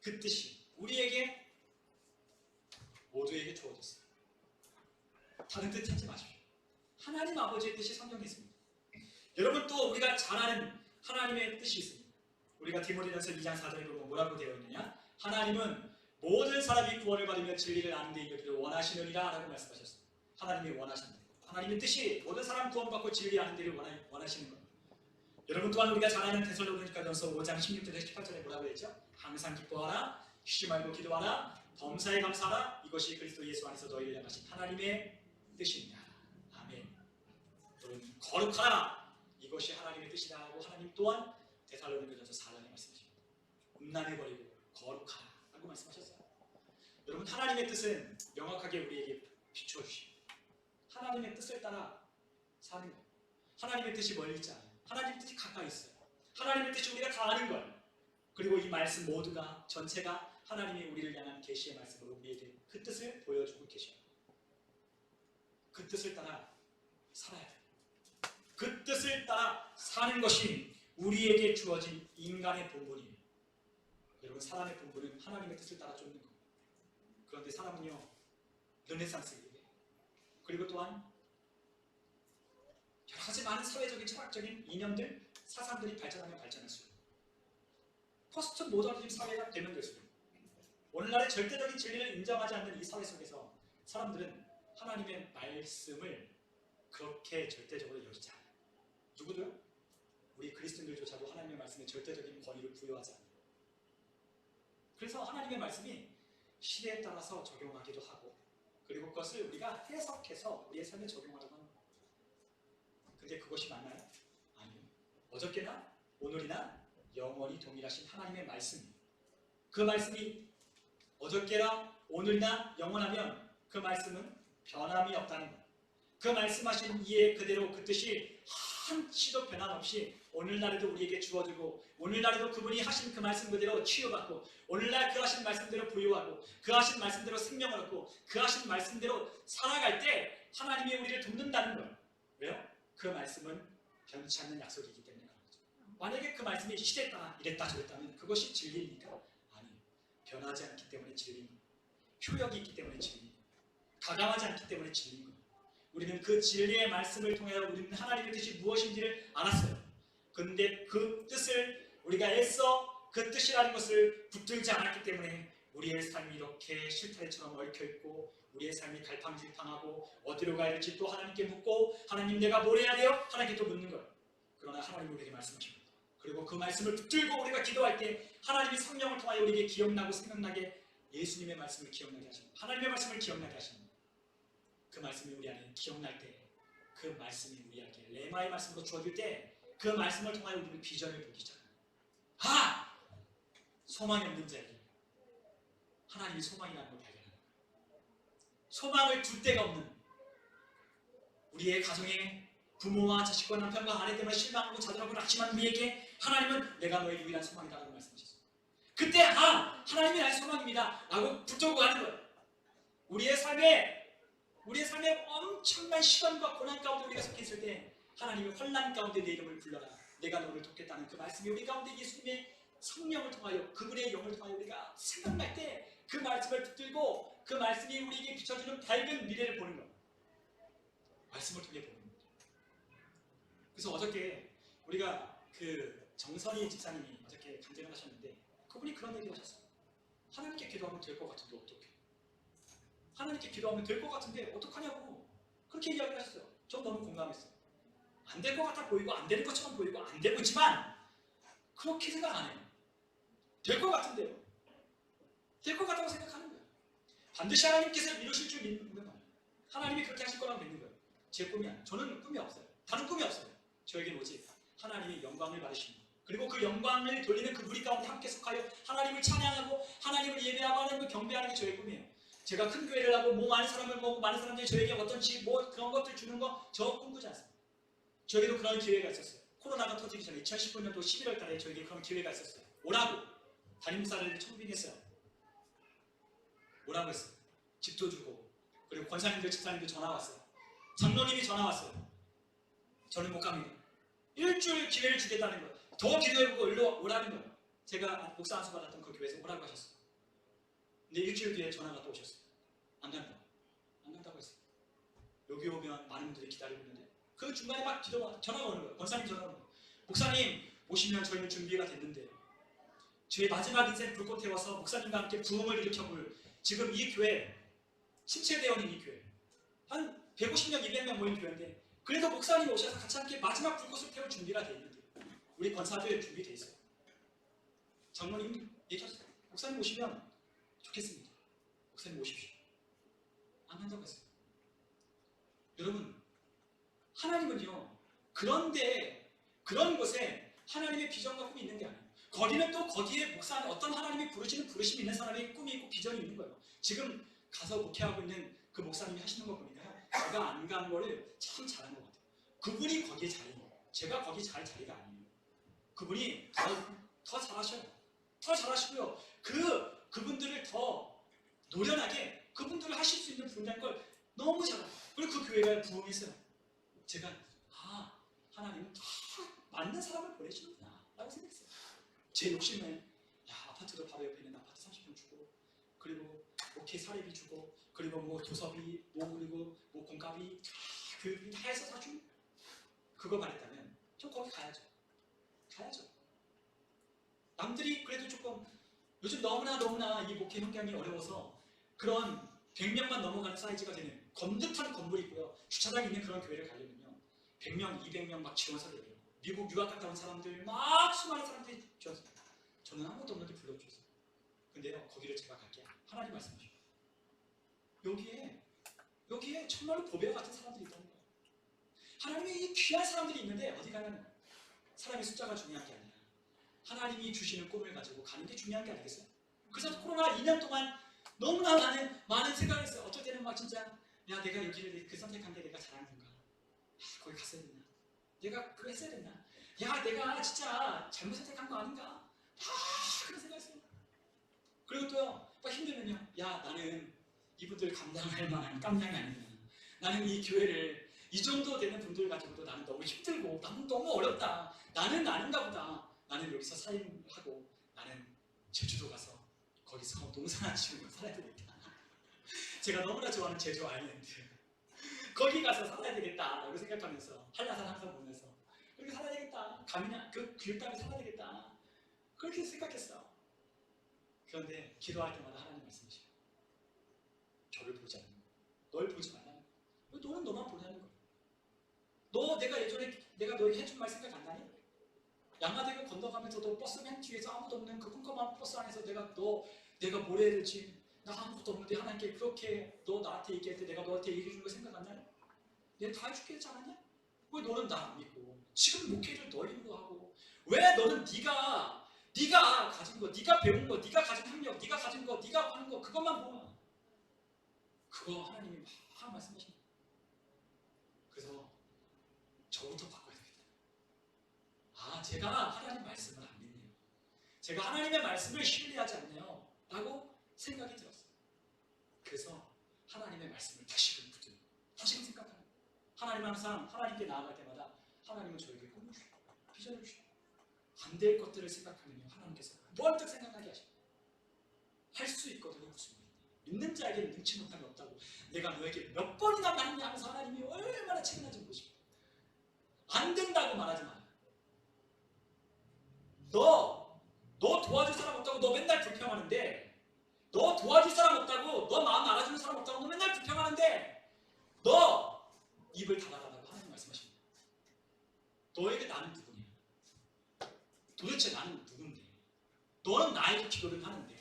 그 뜻이 우리에게 모두에게 주어졌어요. 다른 뜻 찾지 마십시오. 하나님 아버지의 뜻이 성경에 있습니다. 여러분, 또 우리가 잘 아는 하나님의 뜻이 있습니다. 우리가 디모데전서 2장 4절에 보면 뭐라고 되어 있느냐? 하나님은 모든 사람이 구원을 받으며 진리를 아는 데 이르기를 원하시느니라 라고 말씀하셨습니다. 하나님이 원하신다. 하나님의 뜻이 모든 사람 구원받고 진리 아는 데를 원하시는 겁니다. 여러분, 또한 우리가 잘 아는 데살로니가전서 5장 16절에서 18절에 뭐라고 했죠? 항상 기뻐하라, 쉬지 말고 기도하라, 범사에 감사하라. 이것이 그리스도 예수 안에서 너희를 향하신 하나님의 뜻입니다. 아멘. 여러분, 거룩하라. 이것이 하나님의 뜻이다 하고 하나님 또한 데살로니가전서 4장에 말씀하십니다. 음란해버리고 거룩하라 라고 말씀하셨어요. 여러분, 하나님의 뜻은 명확하게 우리에게 비추어 주십니다. 하나님의 뜻을 따라 사는 거예요. 하나님의 뜻이 멀리 있지 않아요. 하나님의 뜻이 가까이 있어요. 하나님의 뜻이 우리가 다 아는 거예요. 그리고 이 말씀 모두가 전체가 하나님이 우리를 향한 계시의 말씀으로 우리에게 그 뜻을 보여주고 계셔요. 그 뜻을 따라 살아야 돼요. 그 뜻을 따라 사는 것이 우리에게 주어진 인간의 본분이에요. 여러분, 사람의 본분은 하나님의 뜻을 따라 쫓는 거예요. 그런데 사람은요, 르네상스 이후에 그리고 또한 여러 가지 많은 사회적인 철학적인 이념들, 사상들이 발전하면 발전할수록 포스트 모더니즘 사회가 되면 될수록 오늘날의 절대적인 진리를 인정하지 않는 이 사회 속에서 사람들은 하나님의 말씀을 그렇게 절대적으로 여기지 않아요. 누구도요? 우리 그리스도인들조차도 하나님의 말씀에 절대적인 권위를 부여하지 않아요. 그래서 하나님의 말씀이 시대에 따라서 적용하기도 하고, 그리고 그것을 우리가 해석해서 우리의 삶에 적용하려고 하는 거예요. 근데 그것이 맞나요? 아니요. 어저께나 오늘이나 영원히 동일하신 하나님의 말씀이에요. 그 말씀이 어저께나 오늘이나 영원하면 그 말씀은 변함이 없다는 거예요. 그 말씀하신 이해 그대로 그 뜻이 한치도 변함없이 오늘날에도 우리에게 주어지고, 오늘날에도 그분이 하신 그 말씀 그대로 치유받고, 오늘날 그 하신 말씀대로 부유하고, 그 하신 말씀대로 생명을 얻고, 그 하신 말씀대로 살아갈 때 하나님이 우리를 돕는다는 거예요. 왜요? 그 말씀은 변치 않는 약속이기 때문에 그런 거죠. 만약에 그 말씀이 시대에 따라 이랬다 저랬다면 그것이 진리입니까? 아니에요. 변하지 않기 때문에 진리입니다. 효력이 있기 때문에 진리입니다. 가감하지 않기 때문에 진리입니다. 우리는 그 진리의 말씀을 통해 우리는 하나님의 뜻이 무엇인지를 알았어요. 그런데 그 뜻을 우리가 애써 그 뜻이라는 것을 붙들지 않았기 때문에 우리의 삶이 이렇게 실타래처럼 얽혀있고, 우리의 삶이 갈팡질팡하고, 어디로 가야 될지 또 하나님께 묻고, 하나님 내가 뭘 해야 돼요? 하나님께 또 묻는 거예요. 그러나 하나님이 우리에게 말씀하십니다. 그리고 그 말씀을 붙들고 우리가 기도할 때 하나님이 성령을 통하여 우리에게 기억나고 생각나게 예수님의 말씀을 기억나게 하십니다. 하나님의 말씀을 기억나게 하십니다. 그 말씀이 우리 안에 기억날 때, 그 말씀이 우리에게 레마의 말씀으로 주어질 때, 그 말씀을 통하여 우리는 비전을 보기 시작합니다. 소망이 없는 자에게 하나님이 소망이라는 걸 발견합니다. 소망을 둘 데가 없는 우리의 가정에, 부모와 자식과 남편과 아내 때문에 실망하고 자들하고 낙심한 우리에게 하나님은 내가 너의 유일한 소망이다라고 말씀하셨어요. 그때 하나님이 나의 소망입니다 라고 붙들고 가는 거예요. 우리의 삶에 엄청난 시련과 고난 가운데 우리가 속해 있을 때 하나님이 환난 가운데 내 이름을 불러라, 내가 너를 돕겠다는 그 말씀이 우리 가운데 예수님의 성령을 통하여, 그분의 영을 통하여 우리가 생각날 때 그 말씀을 붙들고 그 말씀이 우리에게 비춰주는 밝은 미래를 보는 거예요. 말씀을 통해 보는 거예요. 그래서 어저께 우리가 그 정선희 집사님이 어저께 간증을 하셨는데 그분이 그런 얘기를 하셨어요. 하나님께 기도하면 될 것 같은데 어떡해? 하나님께 기도하면 될 것 같은데 어떡하냐고 그렇게 이야기를 하셨어요. 전 너무 공감했어요. 안 될 것 같아 보이고 안 되는 것처럼 보이고 안 되고 있지만 그렇게 생각 안 해요. 될 것 같은데요. 될 것 같다고 생각하는 거예요. 반드시 하나님께서 이루실 줄 믿는 거예요. 하나님이 그렇게 하실 거라고 믿는 거예요. 제 꿈이 아니에요. 저는 꿈이 없어요. 다른 꿈이 없어요. 저에게는 오직 하나님이 영광을 받으시는 것, 그리고 그 영광을 돌리는 그 무리 가운데 함께 속하여 하나님을 찬양하고 하나님을 예배하고 하나님을 경배하는 게 저의 꿈이에요. 제가 큰 교회를 하고 많은 사람을 모으고 많은 사람들이 저에게 어떤 집 그런 것들 주는 거 저 꿈꾸지 않습니다. 저에게도 그런 기회가 있었어요. 코로나가 터지기 전에 2019년도 11월 달에 저에게 그런 기회가 있었어요. 오라고 담임사를 청빙했어요. 오라고 했어요. 집도 주고, 그리고 권사님들 집사님들 전화 왔어요. 장로님이 전화 왔어요. 저는 못 갑니다. 일주일 기회를 주겠다는 거예요. 더 기도해보고 일로 오라는 거예요. 제가 목사 안수 받았던 그 교회에서 오라고 하셨어요. 근데 일주일 뒤에 전화가 또 오셨어요. 안 간다고. 안 간다고 했어요. 여기 오면 많은 분들이 기다리고 있는데 그 중간에 막 전화가 오는 거예요. 권사님 전화가 오는 거예요. 목사님 오시면 저희는 준비가 됐는데 저희 마지막 인생 불꽃에 와서 목사님과 함께 부흥을 일으켜볼, 지금 이 교회 침체되어 있는 이 교회 한 150명 200명 모인 교회인데 그래도 목사님이 오셔서 같이 함께 마지막 불꽃을 태울 준비가 되어 있는데 우리 권사들 준비되어 있어요. 장로님 얘기하셨어요. 목사님 오시면 좋겠습니다. 목사님 오십시오. 안 한다고 했어요. 여러분, 하나님은요, 그런데 그런 곳에 하나님의 비전과 꿈이 있는 게 아니에요. 거기는 또 거기에 목사는 어떤 하나님이 부르시는 부르심이 있는 사람의 꿈이 있고 비전이 있는 거예요. 지금 가서 목회하고 있는 그 목사님이 하시는 거 보니까요, 제가 안 간 거를 참 잘한 것 같아요. 그분이 거기에 자리예요. 제가 거기 잘 자리가 아니에요. 그분이 더 잘하셔요. 더 잘하시고요. 그분들을 더 노련하게 그분들을 하실 수 있는 분야인 걸 너무 잘해요. 그리고 그 교회가 부흥했어요. 제가 하나님은 다 맞는 사람을 보내시는구나 라고 생각했어요. 제 욕심은 아파트도 바로 옆에 있는 아파트 30평 주고, 그리고 목회 사례비 주고, 그리고 뭐 도서비, 그리고 뭐 공과비 다 해서 다 주고, 그거 바랬다면 저 거기 가야죠. 남들이 그래도 조금 요즘 너무나 이 목회 환경이 어려워서 그런 100명만 넘어가는 사이즈가 되는 건듯한 건물이 있고요. 주차장이 있는 그런 교회를 가려면요, 100명, 200명 막 지원서를 내요. 미국 유학 갔다 온 사람들 막 수많은 사람들이 지원서. 저는 아무것도 없는데 불러주셨어요. 근데요, 거기를 제가 갈게요. 하나님 말씀하시고 여기에 정말로 보배와 같은 사람들이 있다는 거예요. 하나님의 이 귀한 사람들이 있는데 어디 가면 사람의 숫자가 중요한 게 아니라 하나님이 주시는 꿈을 가지고 가는 게 중요한 게 아니겠어요? 그래서 코로나 2년 동안 너무나 많은 생각을 했어요. 어쩔 때는 막 진짜 내가 여기를 선택한 게 내가 잘한 건가? 거기 갔어야 됐나? 내가 그거 했어야 됐나? 내가 진짜 잘못 선택한 거 아닌가? 그런 생각했어요. 그리고 또요, 막 힘들면요, 나는 이분들 감당할 만한 깜냥이 아니구나. 나는 이 교회를 이 정도 되는 분들 가지고도 나는 너무 힘들고 나는 너무 어렵다. 나는 아닌가 보다. 나는 여기서 사임하고 나는 제주도 가서 거기서 농사나 지으고 살아야 되겠다. 제가 너무나 좋아하는 제주 아일랜드 거기 가서 살아야 되겠다 라고 생각하면서 한라산 항상 보면서 그렇게 살아야 되겠다. 그 교육당에 살아야 되겠다. 그렇게 생각했어. 그런데 기도할 때마다 하나님 말씀하시고 저를 보지 않는 거예요. 널 보지 말라는 거예요. 너는 너만 보냐는 거예요. 내가 예전에 내가 너에게 해준 말 생각 안 나니? 양화대교 건너가면서도 버스 맨 뒤에서 아무도 없는 그 컴컴한 버스 안에서 내가 뭘 해야 될지, 나 아무것도 없는데 하나님께 그렇게 너 나한테 얘기할 때 내가 너한테 얘기해 준 거 생각 안 나니? 내가 다 해줄게 했지 않았냐? 왜 너는 나 안 믿고 지금 목회를 너 힘으로 하고, 왜 너는 네가 가진 거, 네가 배운 거, 네가 가진 학력, 네가 가진 거, 네가 하는 거 그것만 보아. 그거 하나님이 막 말씀하시는 거예요. 그래서 저부터 바꿔야 되겠다. 아, 제가 하나님 말씀을 안 믿네요. 제가 하나님의 말씀을 신뢰하지 않네요. 라고 생각이 들었어요. 그래서 하나님의 말씀을 다시금 붙들고 다시금 생각하는 거예요. 하나님은 항상 하나님께 나아갈 때마다 하나님은 저에게 꿈을 주시고 비전을 주시고 안 될 것들을 생각하면요 하나님께서 무한정 생각하게 하시고 할 수 있거든요. 무슨 믿는 자에게 능치 못함이 없다고 내가 너에게 몇 번이나 말했냐 하면서 하나님이 얼마나 책임난지 모르십니까? 안 된다고 말하지 마. 너 도와줄 사람 없다고 너 맨날 불평하는데, 너 도와줄 사람 없다고, 너 마음 알아주는 사람 없다고 너 맨날 불평하는데 너 입을 닫아라라고 하나님 말씀하십니다. 너에게 나는 누구냐? 도대체 나는 누군데? 너는 나에게 기도를 하는데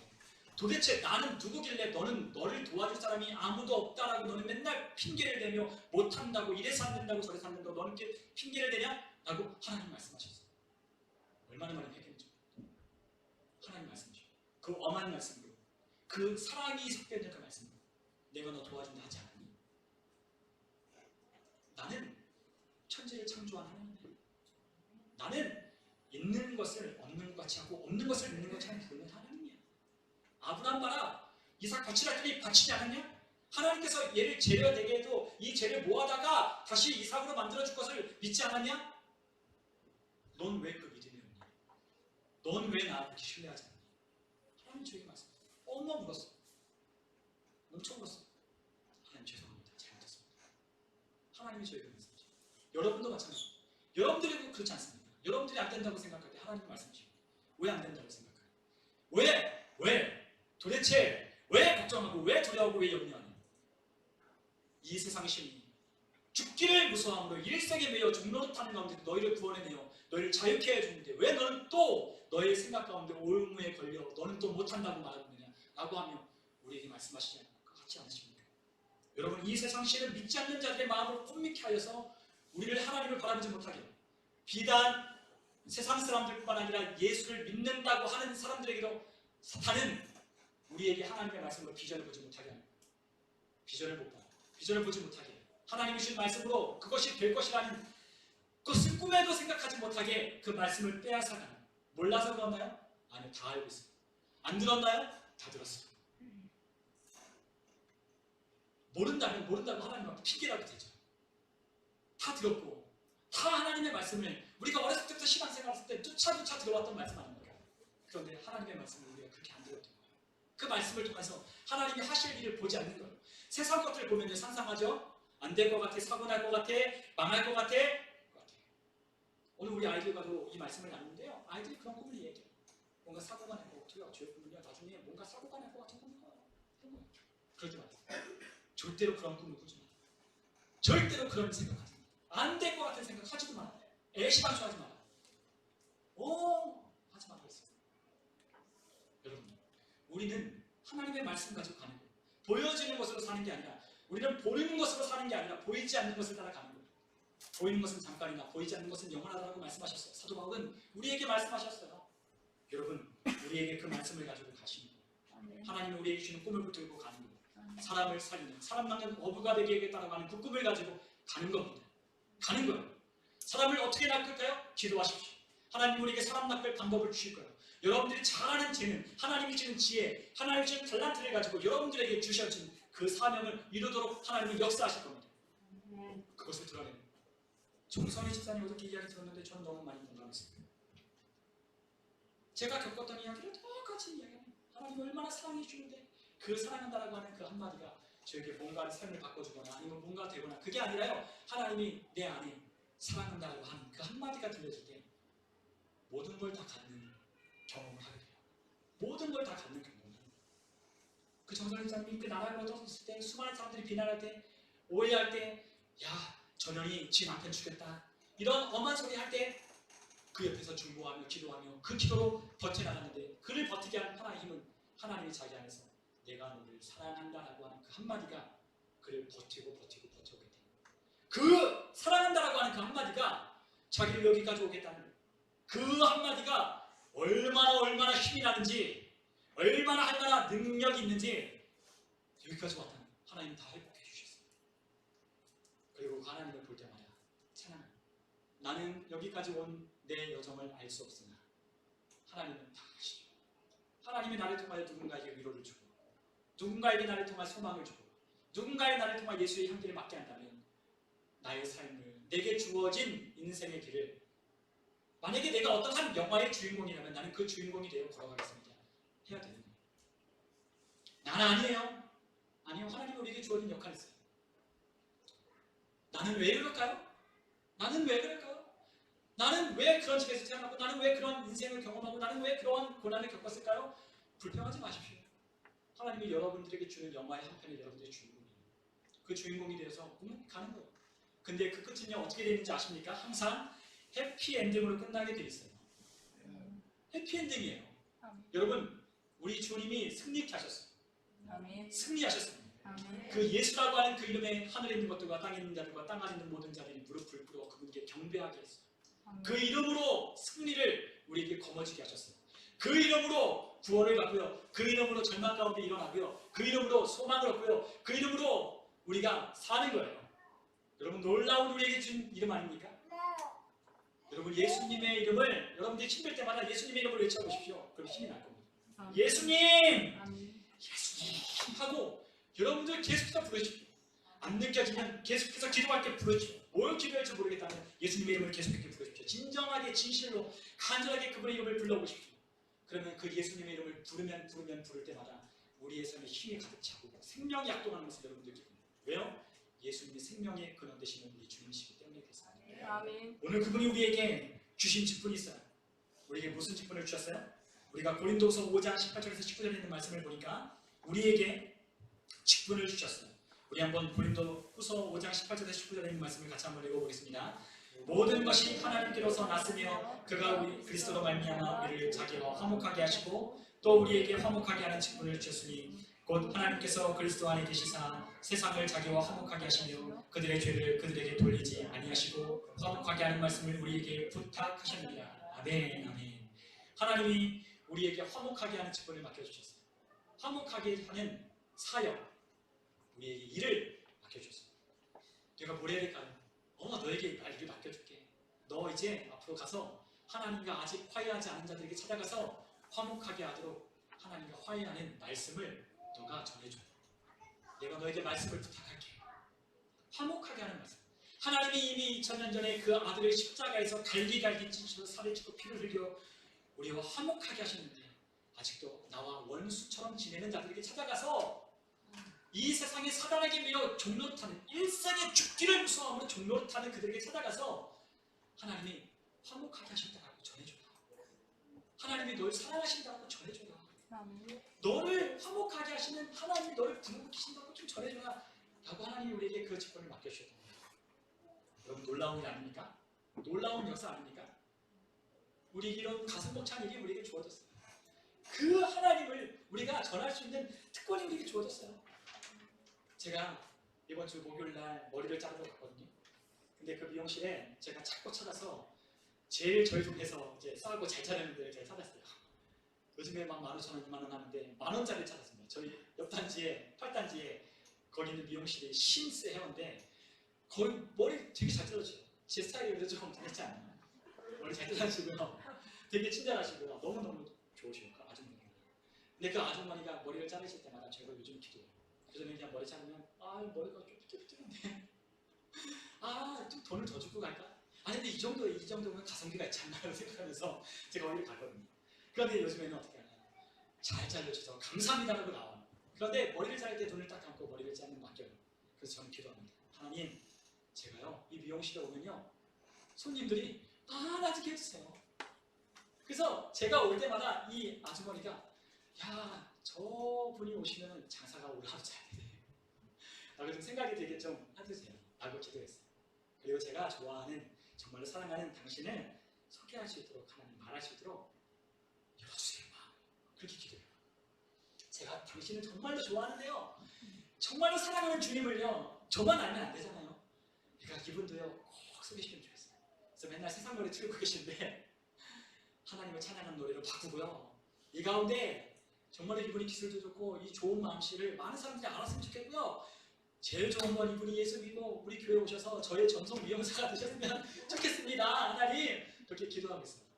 도대체 나는 누구길래 너를 도와줄 사람이 아무도 없다라고 너는 맨날 핑계를 대며 못한다고, 이래서 안 된다고 저래서 안 된다고 너는 이렇게 핑계를 대냐? 라고 하나님 말씀하셨어요. 얼마나 많이 회개했죠. 하나님 말씀이죠. 그 엄한 말씀으로, 그 사랑이 섞여있는 그 말씀으로 내가 너 도와준다 하지 않았니? 나는 천지를 창조한 하나님이야. 나는 있는 것을 없는 것 같이 하고 없는 것을 있는 것처럼 보는 하나님이야. 아브라함 봐라, 이삭 바치라더니 바치지 않았냐? 하나님께서 얘를 재려내게 해도 이 재를 모아다가 다시 이삭으로 만들어줄 것을 믿지 않았냐? 넌 왜 그 믿음이 없니? 넌 왜 나를 그렇게 신뢰하지 않니? 하나님 저에게 말씀하셨어요. 엉엉 울었어. 엄청 울었어. 하나님 죄송합니다. 잘못했습니다. 하나님이 저에게 말씀하셨어요. 여러분도 마찬가지입니다. 여러분들이 그렇지 않습니다. 여러분들이 안 된다고 생각할 때 하나님 말씀하시고 왜 안 된다고 생각해요? 왜? 도대체 왜 걱정하고 왜 두려워하고 왜 염려하냐? 이 세상의 신이 죽기를 무서워함으로 일생에 매여 종로릇하는 가운데 너희를 구원해내어 너희를 자유케 해주는데 왜 너는 또 너의 생각 가운데 올무에 걸려 너는 또 못한다고 말하느냐? 라고 하며 우리에게 말씀하시지 않지 않으십니까? 여러분, 이 세상 신은 믿지 않는 자들의 마음을 꽃미게 하여서 우리를 하나님을 바라보지 못하게, 비단 세상 사람들뿐만 아니라 예수를 믿는다고 하는 사람들에게도 사탄은 우리에게 하나님의 말씀으로 비전을 보지 못하게 합니다. 비전을 보지 못하게, 하나님이 주신 말씀으로 그것이 될 것이라는 그것을 꿈에도 생각하지 못하게 그 말씀을 빼앗아가는, 몰라서 그렇나요? 아니요, 다 알고 있어요. 안 들었나요? 다 들었어요. 모른다면 모른다고 하나님한테 핑계라도 되죠. 다 들었고 다 하나님의 말씀을 우리가 어렸을 때부터 신앙생활 했을 때 쫓아 들어왔던 말씀 아닙니까? 그런데 하나님의 말씀을 우리가 그렇게 안 들었던 거예요. 그 말씀을 통해서 하나님이 하실 일을 보지 않는 거예요. 세상 것들을 보면 상상하죠? 안 될 것 같아, 사고 날 것 같아, 망할 것 같아. 오늘 우리 아이들과도 이 말씀을 나누는데요, 아이들이 그런 꿈을 얘기해요. 뭔가 사고가 날 것 같아요. 저 꿈은요, 나중에 뭔가 사고가 날 것 같은 꿈이에요. 그러지 마세요. 절대로 그런 꿈을 꾸지 마세요. 절대로 그런 생각하지 마세요. 안 될 것 같은 생각 하지도 말아요. 애시반수하지 말아요. 하지 마 그랬어요. 여러분, 우리는 하나님의 말씀 가지고 가는 거예요. 보여지는 것으로 사는 게 아니라, 우리는 보이는 것으로 사는 게 아니라 보이지 않는 것을 따라가는 거예요. 보이는 것은 잠깐이나 보이지 않는 것은 영원하다고 말씀하셨어요. 사도 바울은 우리에게 말씀하셨어요. 여러분, 우리에게 그 말씀을 가지고 가시는 거예요. 하나님은 우리에게 주는 꿈을 붙들고 가는 거예요. 사람을 살리는, 사람 낳는 어부가 되기에 따라가는 그 꿈을 가지고 가는 겁니다. 가는 거예요. 사람을 어떻게 낚을까요? 기도하십시오. 하나님 우리에게 사람 낚을 방법을 주실 거예요. 여러분들이 잘하는 재능, 하나님이 주는 지혜, 하나님이 주는 탤런트를 가지고 여러분들에게 주셔진 그 사명을 이루도록 하나님이 역사하실 겁니다. 그것을 드러내는 거예요. 정선희 집사님 어저께 이야기 들었는데 저는 너무 많이 공감했습니다. 제가 겪었던 이야기를 똑같이 이야기합니다. 하나님이 얼마나 사랑해 주는데 그 사랑한다라고 하는 그 한마디가 저에게 뭔가 삶을 바꿔주거나 아니면 뭔가 되거나, 그게 아니라요, 하나님이 내 안에 사랑한다라고 하는 그 한마디가 들려질 때 모든 걸 다 갖는 경험을 하게 돼요. 모든 걸 다 갖는 경험을 합니다. 그 정선희 집사님이 그 나라를 얻었을 때 수많은 사람들이 비난할 때, 오해할 때, 야 전현이 지 남편 죽였다, 이런 엄한 소리 할 때 그 옆에서 중보하며 기도하며 그 기도로 버텨나갔는데, 그를 버티게 하는 하나의 힘은 하나님이 자기 안에서 내가 너를 사랑한다라고 하는 그 한마디가 그를 버티고 오게 돼요. 그 사랑한다라고 하는 그 한마디가 자기를 여기까지 오겠다는 그 한마디가 얼마나 힘이 나는지, 얼마나 할 만한 능력이 있는지 여기까지 왔다는 하나님 다 회복해 주셨어요. 그리고 하나님을 볼 때마다 찬양합니다. 나는 여기까지 온 내 여정을 알 수 없으나 하나님은 다 아시죠. 하나님이 나를 통하여 누군가에게 위로를 주고 누군가에게 나를 통하여 소망을 주고 누군가의 나를 통하여 예수의 향기를 맡게 한다면 나의 삶을 내게 주어진 인생의 길을 만약에 내가 어떤 한 영화의 주인공이라면 나는 그 주인공이 되어 걸어가겠습니다. 해야 되는 거예요. 나는 아니에요. 아니요. 하나님이 우리에게 주어진 역할이 있어요. 나는 왜 그럴까요? 나는 왜 그럴까요? 나는 왜 그런 집에서 태어나고 나는 왜 그런 인생을 경험하고 나는 왜 그런 고난을 겪었을까요? 불평하지 마십시오. 하나님이 여러분들에게 주는 영화의 한 편이 여러분들의 주인공이에요. 그 주인공이 되어서 가는 거예요. 근데 그 끝은요 어떻게 되는지 아십니까? 항상 해피엔딩으로 끝나게 돼 있어요. 해피엔딩이에요. 여러분 우리 주님이 승리케 하셨어요. 승리하셨습니다. 그 예수라고 하는 그 이름에 하늘에 있는 것들과 땅에 있는 자들과 땅 안에 있는 모든 자들이 무릎을 꿇어 그분께 경배하게 했어요. 그 이름으로 승리를 우리에게 거머쥐게 하셨어요. 그 이름으로 구원을 받고요. 그 이름으로 절망 가운데 일어나고요. 그 이름으로 소망을 얻고요. 그 이름으로 우리가 사는 거예요. 여러분 놀라운 우리에게 준 이름 아닙니까? 여러분 예수님의 이름을 여러분들이 힘들 때마다 예수님의 이름을 외쳐보십시오. 그럼 힘이 날 겁니다. 예수님! 예수님! 하고 여러분들 계속해서 부르십시오. 안 느껴지면 계속해서 기도할 때 부르십시오. 뭘 기도할지 모르겠다면 예수님의 이름을 계속해서 부르십시오. 진정하게 진실로 간절하게 그분의 이름을 불러보십시오. 그러면 그 예수님의 이름을 부르면 부를 때마다 우리의 삶에 힘이 가득 차고 생명이 약동하는 것을 여러분들 느낍니다. 왜요? 예수님이 생명의 근원 되시는 우리 주님이시기 때문에 그렇습니다. 아멘. 오늘 그분이 우리에게 주신 직분이 있어요. 우리에게 무슨 직분을 주셨어요? 우리가 고린도서 5장 18절에서 19절에 있는 말씀을 보니까 우리에게 직분을 주셨어요. 우리 한번 고린도 후서 5장 18절에서 19절에 있는 말씀을 같이 한번 읽어보겠습니다. 모든 것이 하나님께로서 났으며 그가 우리 그리스도로 말미암아 우리를 자기와 화목하게 하시고 또 우리에게 화목하게 하는 직분을 주셨으니 곧 하나님께서 그리스도 안에 계시사 세상을 자기와 화목하게 하시며 그들의 죄를 그들에게 돌리지 아니하시고 화목하게 하는 말씀을 우리에게 부탁하셨느니라. 아멘. 아멘. 하나님이 우리에게 화목하게 하는 직분을 맡겨주셨어요. 화목하게 하는 사역, 우리에게 일을 맡겨주셨어요. 내가 뭘 해야 될까요? 너에게 일을 맡겨줄게. 너 이제 앞으로 가서 하나님과 아직 화해하지 않은 자들에게 찾아가서 화목하게 하도록 하나님과 화해하는 말씀을 너가 전해줘. 내가 너에게 말씀을 부탁할게. 화목하게 하는 말씀. 하나님이 이미 2000년 전에 그 아들을 십자가에서 갈기갈기 찢으셔서 살을 찢고 피를 흘려 우리와 화목하게 하셨는데 아직도 나와 원수처럼 지내는 자들에게 찾아가서 이 세상에 사단에게 밀려 종로를 타는 일생의 죽기를 무서워하며 종로를 타는 그들에게 찾아가서 하나님이 화목하게 하신다고 전해줘라. 하나님이 널 사랑하신다고 전해줘라. 너를 화목하게 하시는 하나님이 너를 부르신다고 좀 전해줘라 라고 하나님이 우리에게 그 직분을 맡겨주셨던 거예요. 여러분 놀라운 일 아닙니까? 놀라운 역사 아닙니까? 우리 이런 가슴 벅찬 일이 우리에게 주어졌어요. 그 하나님을 우리가 전할 수 있는 특권이 우리에게 주어졌어요. 제가 이번 주 목요일날 머리를 자르러 갔거든요. 근데 그 미용실에 제가 자꾸 찾아서 제일 저희 동네에서 이제 싸고 잘 자르는 데를 제가 찾았어요. 요즘에 막 15,000원, 2만원 하는데 만원짜리를 찾았습니다. 저희 옆 단지에, 8단지에 거기 있는 미용실이 심스 헤어인데 거기 머리 되게 잘 자르죠. 제 스타일이 좀 그렇지 않아요. 머리 잘 자르시고요. 되게 친절하시고요. 너무너무 좋으시고 그 아주머니가. 근데 그 아주머니가 머리를 자르실 때마다 제가 요즘 기도해요. 그전에 그냥 머리 자르면 머리가 좀 삐뚤삐뚤한데 좀 돈을 더 주고 갈까? 아니 근데 이 정도면 가성비가 있지 않나요? 생각하면서 제가 머리를 갈거든요. 그런데 요즘에는 어떻게 하나요? 잘 잘려주셔서 감사합니다라고 나와요. 그런데 머리를 자를 때 눈을 딱 감고 머리를 자르는 거 맡겨요. 그래서 저는 기도합니다. 하나님, 제가요 이 미용실에 오면요 손님들이 많아지게 해주세요. 그래서 제가 올 때마다 이 아주머니가 저분이 오시면 장사가 올라가도 잘 돼. 라고 좀 생각이 되게 좀 해주세요. 라고 기도했어요. 그리고 제가 좋아하는 정말로 사랑하는 당신을 소개할 수 있도록 하나님 말할 수 있도록 열어주세요. 그렇게 기도해요. 제가 당신을 정말로 좋아하는데요. 정말로 사랑하는 주님을요. 저만 알면 안 되잖아요. 그러니까 이분도요. 꼭 소개시키면 좋겠어요. 그래서 맨날 세상 노래 틀고 계신데 하나님을 찬양하는 노래로 바꾸고요. 이 가운데 정말로 이분이 기술도 좋고 이 좋은 마음씨를 많은 사람들이 알았으면 좋겠고요. 제일 좋은 건 이분이 예수 믿고 우리 교회 오셔서 저의 전속 미용사가 되셨으면 좋겠습니다. 하나님, 그렇게 기도하고 있습니다.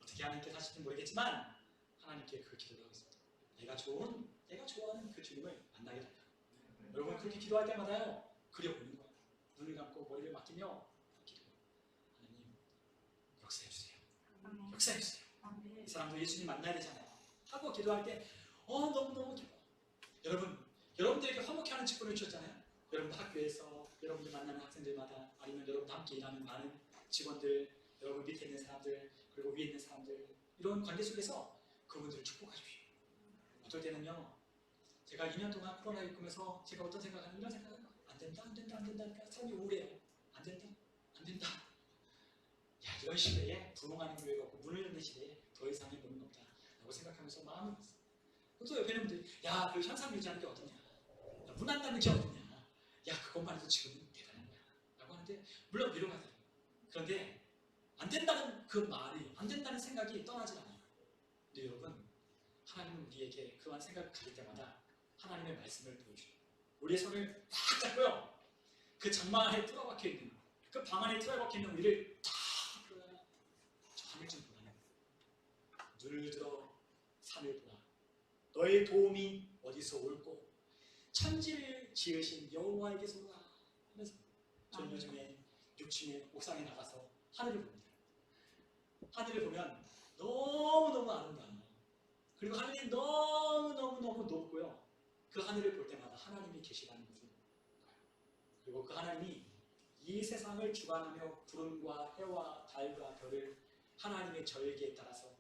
어떻게 하나님께 사실지 모르겠지만 하나님께 그 기도를 하고 있습니다. 내가 좋아하는 그 주님을 만나게 된다. 여러분 그렇게 기도할 때마다요 그려보는 거예요. 눈을 감고 머리를 맡기며 기도해요. 하나님 역사해 주세요. 역사해 주세요. 이 사람도 예수님 만나야 되잖아요. 하고 기도할 때 너무너무 기뻐. 여러분들에게 화목해 하는 직분을 주셨잖아요. 여러분 학교에서 여러분들 만나는 학생들마다 아니면 여러분과 함께 일하는 많은 직원들, 여러분 밑에 있는 사람들, 그리고 위에 있는 사람들, 이런 관계 속에서 그분들을 축복하십시오. 어떨 때는요, 제가 2년 동안 코로나를 겪으면서 제가 어떤 생각을 하는 이런 생각은 안 된다 그러니까 사람이 우울해요. 안 된다. 야, 이런 시대에 부흥하는 교회가 없고 문을 닫는 시대에 더 이상의 문은 없다 라고 생각하면서 마음을 먹었어요. 또 옆에 있는 분들이 야, 그 현상 유지하는 게 어떠냐, 문 안 닫는 게 어떠냐, 야, 그것만 해도 지금은 대단한 거야 라고 하는데, 물론 위로가 돼요. 그런데 안 된다는 그 말이, 안 된다는 생각이 떠나질 않아요. 근데 여러분, 하나님은 우리에게 그러한 생각을 가질 때마다 하나님의 말씀을 보여주세요. 우리의 손을 딱 잡고요, 그 장막 안에 틀어박혀 있는, 그 방 안에 틀어박혀 있는 우리를 딱 끌어야 저 하늘 좀 보라. 눈을 들어 산을 보라. 너의 도움이 어디서 올꼬? 천지를 지으신 여호와에게서 오라 하면서 저는 요즘에 6층에 옥상에 나가서 하늘을 봅니다. 하늘을 보면 너무너무 아름다워요. 그리고 하늘이 너무너무 높고요. 그 하늘을 볼 때마다 하나님이 계시다는 것을 봐요. 그리고 그 하나님이 이 세상을 주관하며 구름과 해와 달과 별을 하나님의 절기에 따라서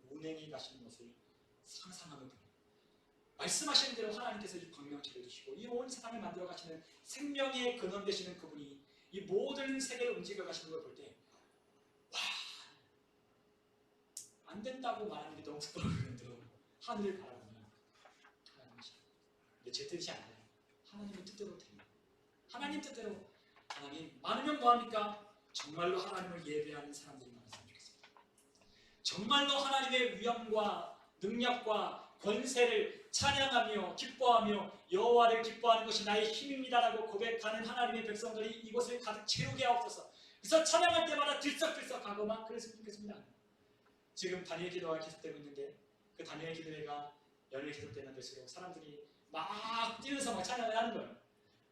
운행해 가시는 것을 상상하며 봅니다. 말씀하신 대로 하나님께서 이 광명체를 주시고 이 온 세상을 만들어 가시는 생명의 근원 되시는 그분이 이 모든 세계를 움직여 가시는 걸 볼 때, 와, 안 된다고 말하는 게 너무 부끄러워요. 하늘을 바라보면 하나님이시죠. 근데 제 뜻이 아니라 하나님의 뜻대로 됩니다. 하나님 뜻대로. 하나님 많으면 뭐합니까? 정말로 하나님을 예배하는 사람들이 많았으면 좋겠습니다. 정말로 하나님의 위엄과 능력과 권세를 찬양하며 기뻐하며 여호와를 기뻐하는 것이 나의 힘입니다라고 고백하는 하나님의 백성들이 이곳을 가득 채우게 하옵소서. 그래서 찬양할 때마다 들썩들썩하고만 그랬으면 좋겠습니다. 지금 다니엘 기도가 계속되고 있는데, 그 다니엘 기도회가 연일 계속되는 데일수록 사람들이 막 뛰면서 막 찬양을 하는 거예요.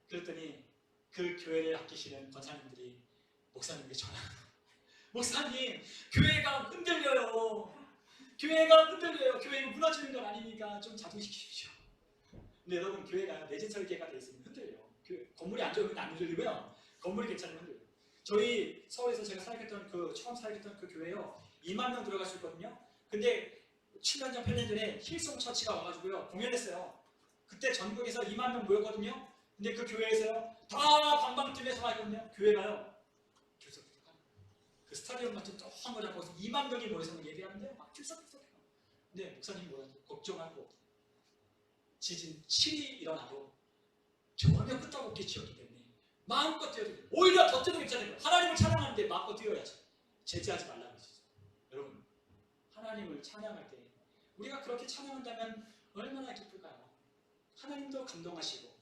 그랬더니 그 교회를 아끼시는 권사님들이 목사님에게 전화하는 거예요. 목사님, 교회가 흔들려요. 교회가 무너지는 건 아니니까 좀 자중시키십시오. 근데 여러분, 교회가 내재 설계가 돼 있으면 흔들려요. 건물이 안 좋으면 안 흔들리고요, 건물이 괜찮으면 흔들려요. 저희 서울에서 제가 처음 사역했던 그 교회요, 2만 명 들어갈 수 있거든요. 근데 7년 전, 8년 전에 힐송 처치가 와가지고요 공연했어요. 그때 전국에서 2만 명 모였거든요. 근데 그 교회에서요 다 방방 뛰면서 가거든요. 교회가요 그 스타디움 같은 조그만 거 잡고 2만 명이 모여서 예배하는데 막 들썩들썩해요. 근데 목사님이 뭐라고 걱정하고, 지진 7이 일어나도 전혀 끄떡없게 지었기 때문에 마음껏 뛰어도 돼요. 오히려 더 뛰어도 괜찮아요. 하나님을 찬양하는데 마음껏 뛰어야죠. 제지하지 말라고 했어요. 여러분, 하나님을 찬양할 때 우리가 그렇게 찬양한다면 얼마나 기쁠까요? 하나님도 감동하시고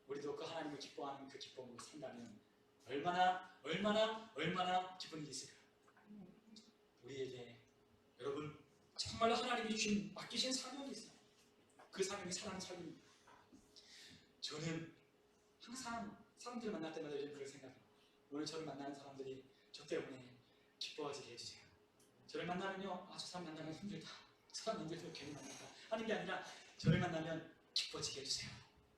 우리도 그 하나님을 기뻐하는 그 기쁨으로 산다면 얼마나 기쁜 일이 있을까요? 우리에게 여러분 정말로 하나님이 맡기신 사명이 있어요. 그 사명이 사랑하는 삶입니다. 저는 항상 사람들을 만날 때마다 요즘 그런 생각해요. 오늘 저를 만나는 사람들이 저 때문에 기뻐하게 해주세요. 저를 만나면요, 저 사람 만나면 힘들다, 저 사람 힘들다, 괜히 만난다 하는 게 아니라, 저를 만나면 기뻐지게 해주세요.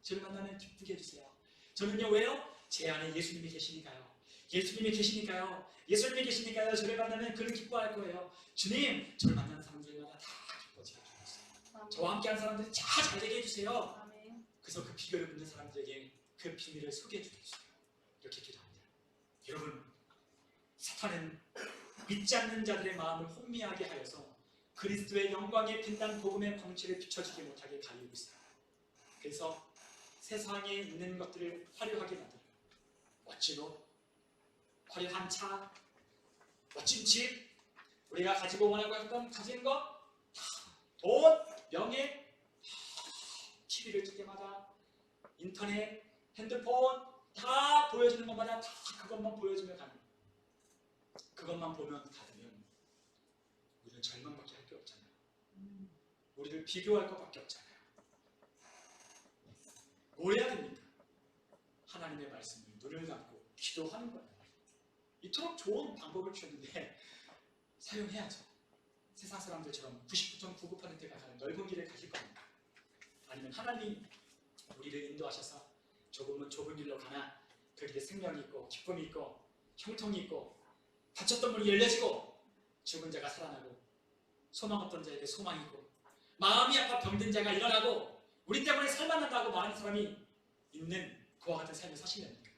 저를 만나면 기쁘게 해주세요. 저는요, 왜요? 제 안에 예수님이 계시니까요. 저를 만나면 그를 기뻐할 거예요. 주님, 저를 만나는 사람들마다 다 기뻐지게 해주세요. 저와 함께하는 사람들이 다 잘되게 해주세요. 그래서 그 비결을 묻는 사람들에게 그 비밀을 소개해 주겠어요. 이렇게 기도합니다. 여러분, 사탄은 믿지 않는 자들의 마음을 혼미하게 하여서 그리스도의 영광에 빛난 복음의 광채를 비춰지게 못하게 가리고 있어요. 그래서 세상에 있는 것들을 화려하게 만들어요. 멋진 옷, 화려한 차, 멋진 집, 우리가 가지고 원하고 했던 가진 것, 돈, 명예, TV를 틀 때마다, 인터넷, 핸드폰 다 보여주는 것마다 다 그것만 보여주며 가는 거예요. 그것만 보면 닫으면 우리는 절망밖에 할 게 없잖아요. 우리를 비교할 것밖에 없잖아요. 뭘 해야 됩니까? 하나님의 말씀을 눈을 감고 기도하는 거예요. 이토록 좋은 방법을 주셨는데 사용해야죠. 세상 사람들처럼 99.99%가 가는 넓은 길을 가실 겁니다. 아니면 하나님 우리를 인도하셔서 조금은 좁은 길로 가나 그 길에 생명이 있고 기쁨이 있고 형통이 있고 닫혔던 문이 열려지고 죽은 자가 살아나고 소망 없던 자에게 소망이 있고 마음이 아파 병든 자가 일어나고 우리 때문에 살만난다고 말하는 사람이 있는 그와 같은 삶을 사시렵니까?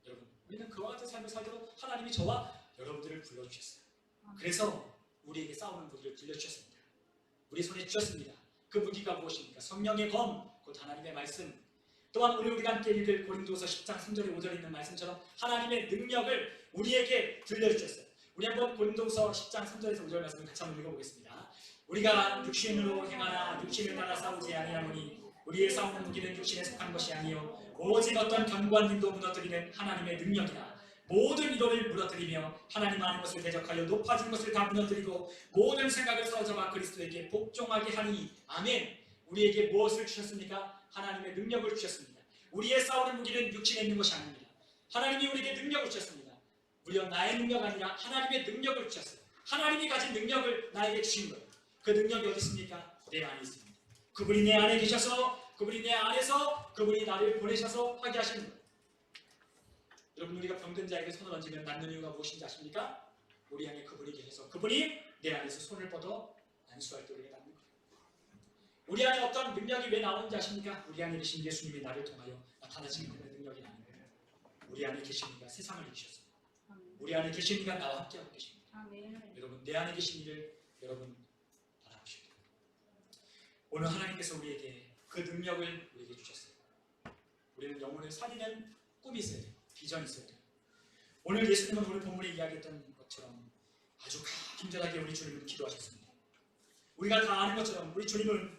여러분, 우리는 그와 같은 삶을 살도록 하나님이 저와 여러분들을 불러주셨어요. 그래서 우리에게 싸우는 무기를 불려주셨습니다. 우리 손에 주셨습니다. 그 무기가 무엇입니까? 성령의 검, 곧 하나님의 말씀. 또한 오늘 우리가 함께 읽을 고린도서 10장 3절에 5절에 있는 말씀처럼 하나님의 능력을 우리에게 들려주셨어요. 우리 한번 고린도서 10장 3절에서 5절 말씀을 같이 한번 읽어보겠습니다. 우리가 육신으로 행하나 육신을 따라 싸우지 아니하노니 우리의 싸우는 무기는 육신에 속한 것이 아니요 오직 어떤 견고한 힘도 무너뜨리는 하나님의 능력이라. 모든 이론을 무너뜨리며 하나님 아는 것을 대적하여 높아진 것을 다 무너뜨리고 모든 생각을 사로잡아 그리스도에게 복종하게 하니. 아멘. 우리에게 무엇을 주셨습니까? 하나님의 능력을 주셨습니다. 우리의 싸우는 무기는 육신에 있는 것이 아닙니다. 하나님이 우리에게 능력을 주셨습니다. 무려 나의 능력 아니라 하나님의 능력을 주셨어요. 하나님이 가진 능력을 나에게 주신 거예요. 그 능력이 어디 있습니까? 내 안에 있습니다. 그분이 내 안에 계셔서 그분이 내 안에서 그분이 나를 보내셔서 하게 하시는 거예요. 여러분, 우리가 병든 자에게 손을 얹으면 낫는 이유가 무엇인지 아십니까? 우리 안에 그분이 계셔서 그분이 내 안에서 손을 뻗어 안수할 때 우리가 낫는 거예요. 우리 안에 어떤 능력이 왜 나오는지 아십니까? 우리 안에 계신 예수님이 나를 통하여 나타나시기 때문에 능력이 나는 거예요. 우리 안에 계신 이가 세상을 이기셨습니다. 우리 안에 계신 이가 나와 함께하고 계십니다. 여러분, 내 안에 계신 이를 여러분 바라보시오. 오늘 하나님께서 우리에게 그 능력을 우리에게 주셨어요. 우리는 영혼을 살리는 꿈이 있어야 돼요. 비전이 있어야 돼요. 오늘 예수님은 오늘 본문에 이야기했던 것처럼 아주 간절하게 우리 주님을 기도하셨습니다. 우리가 다 아는 것처럼 우리 주님은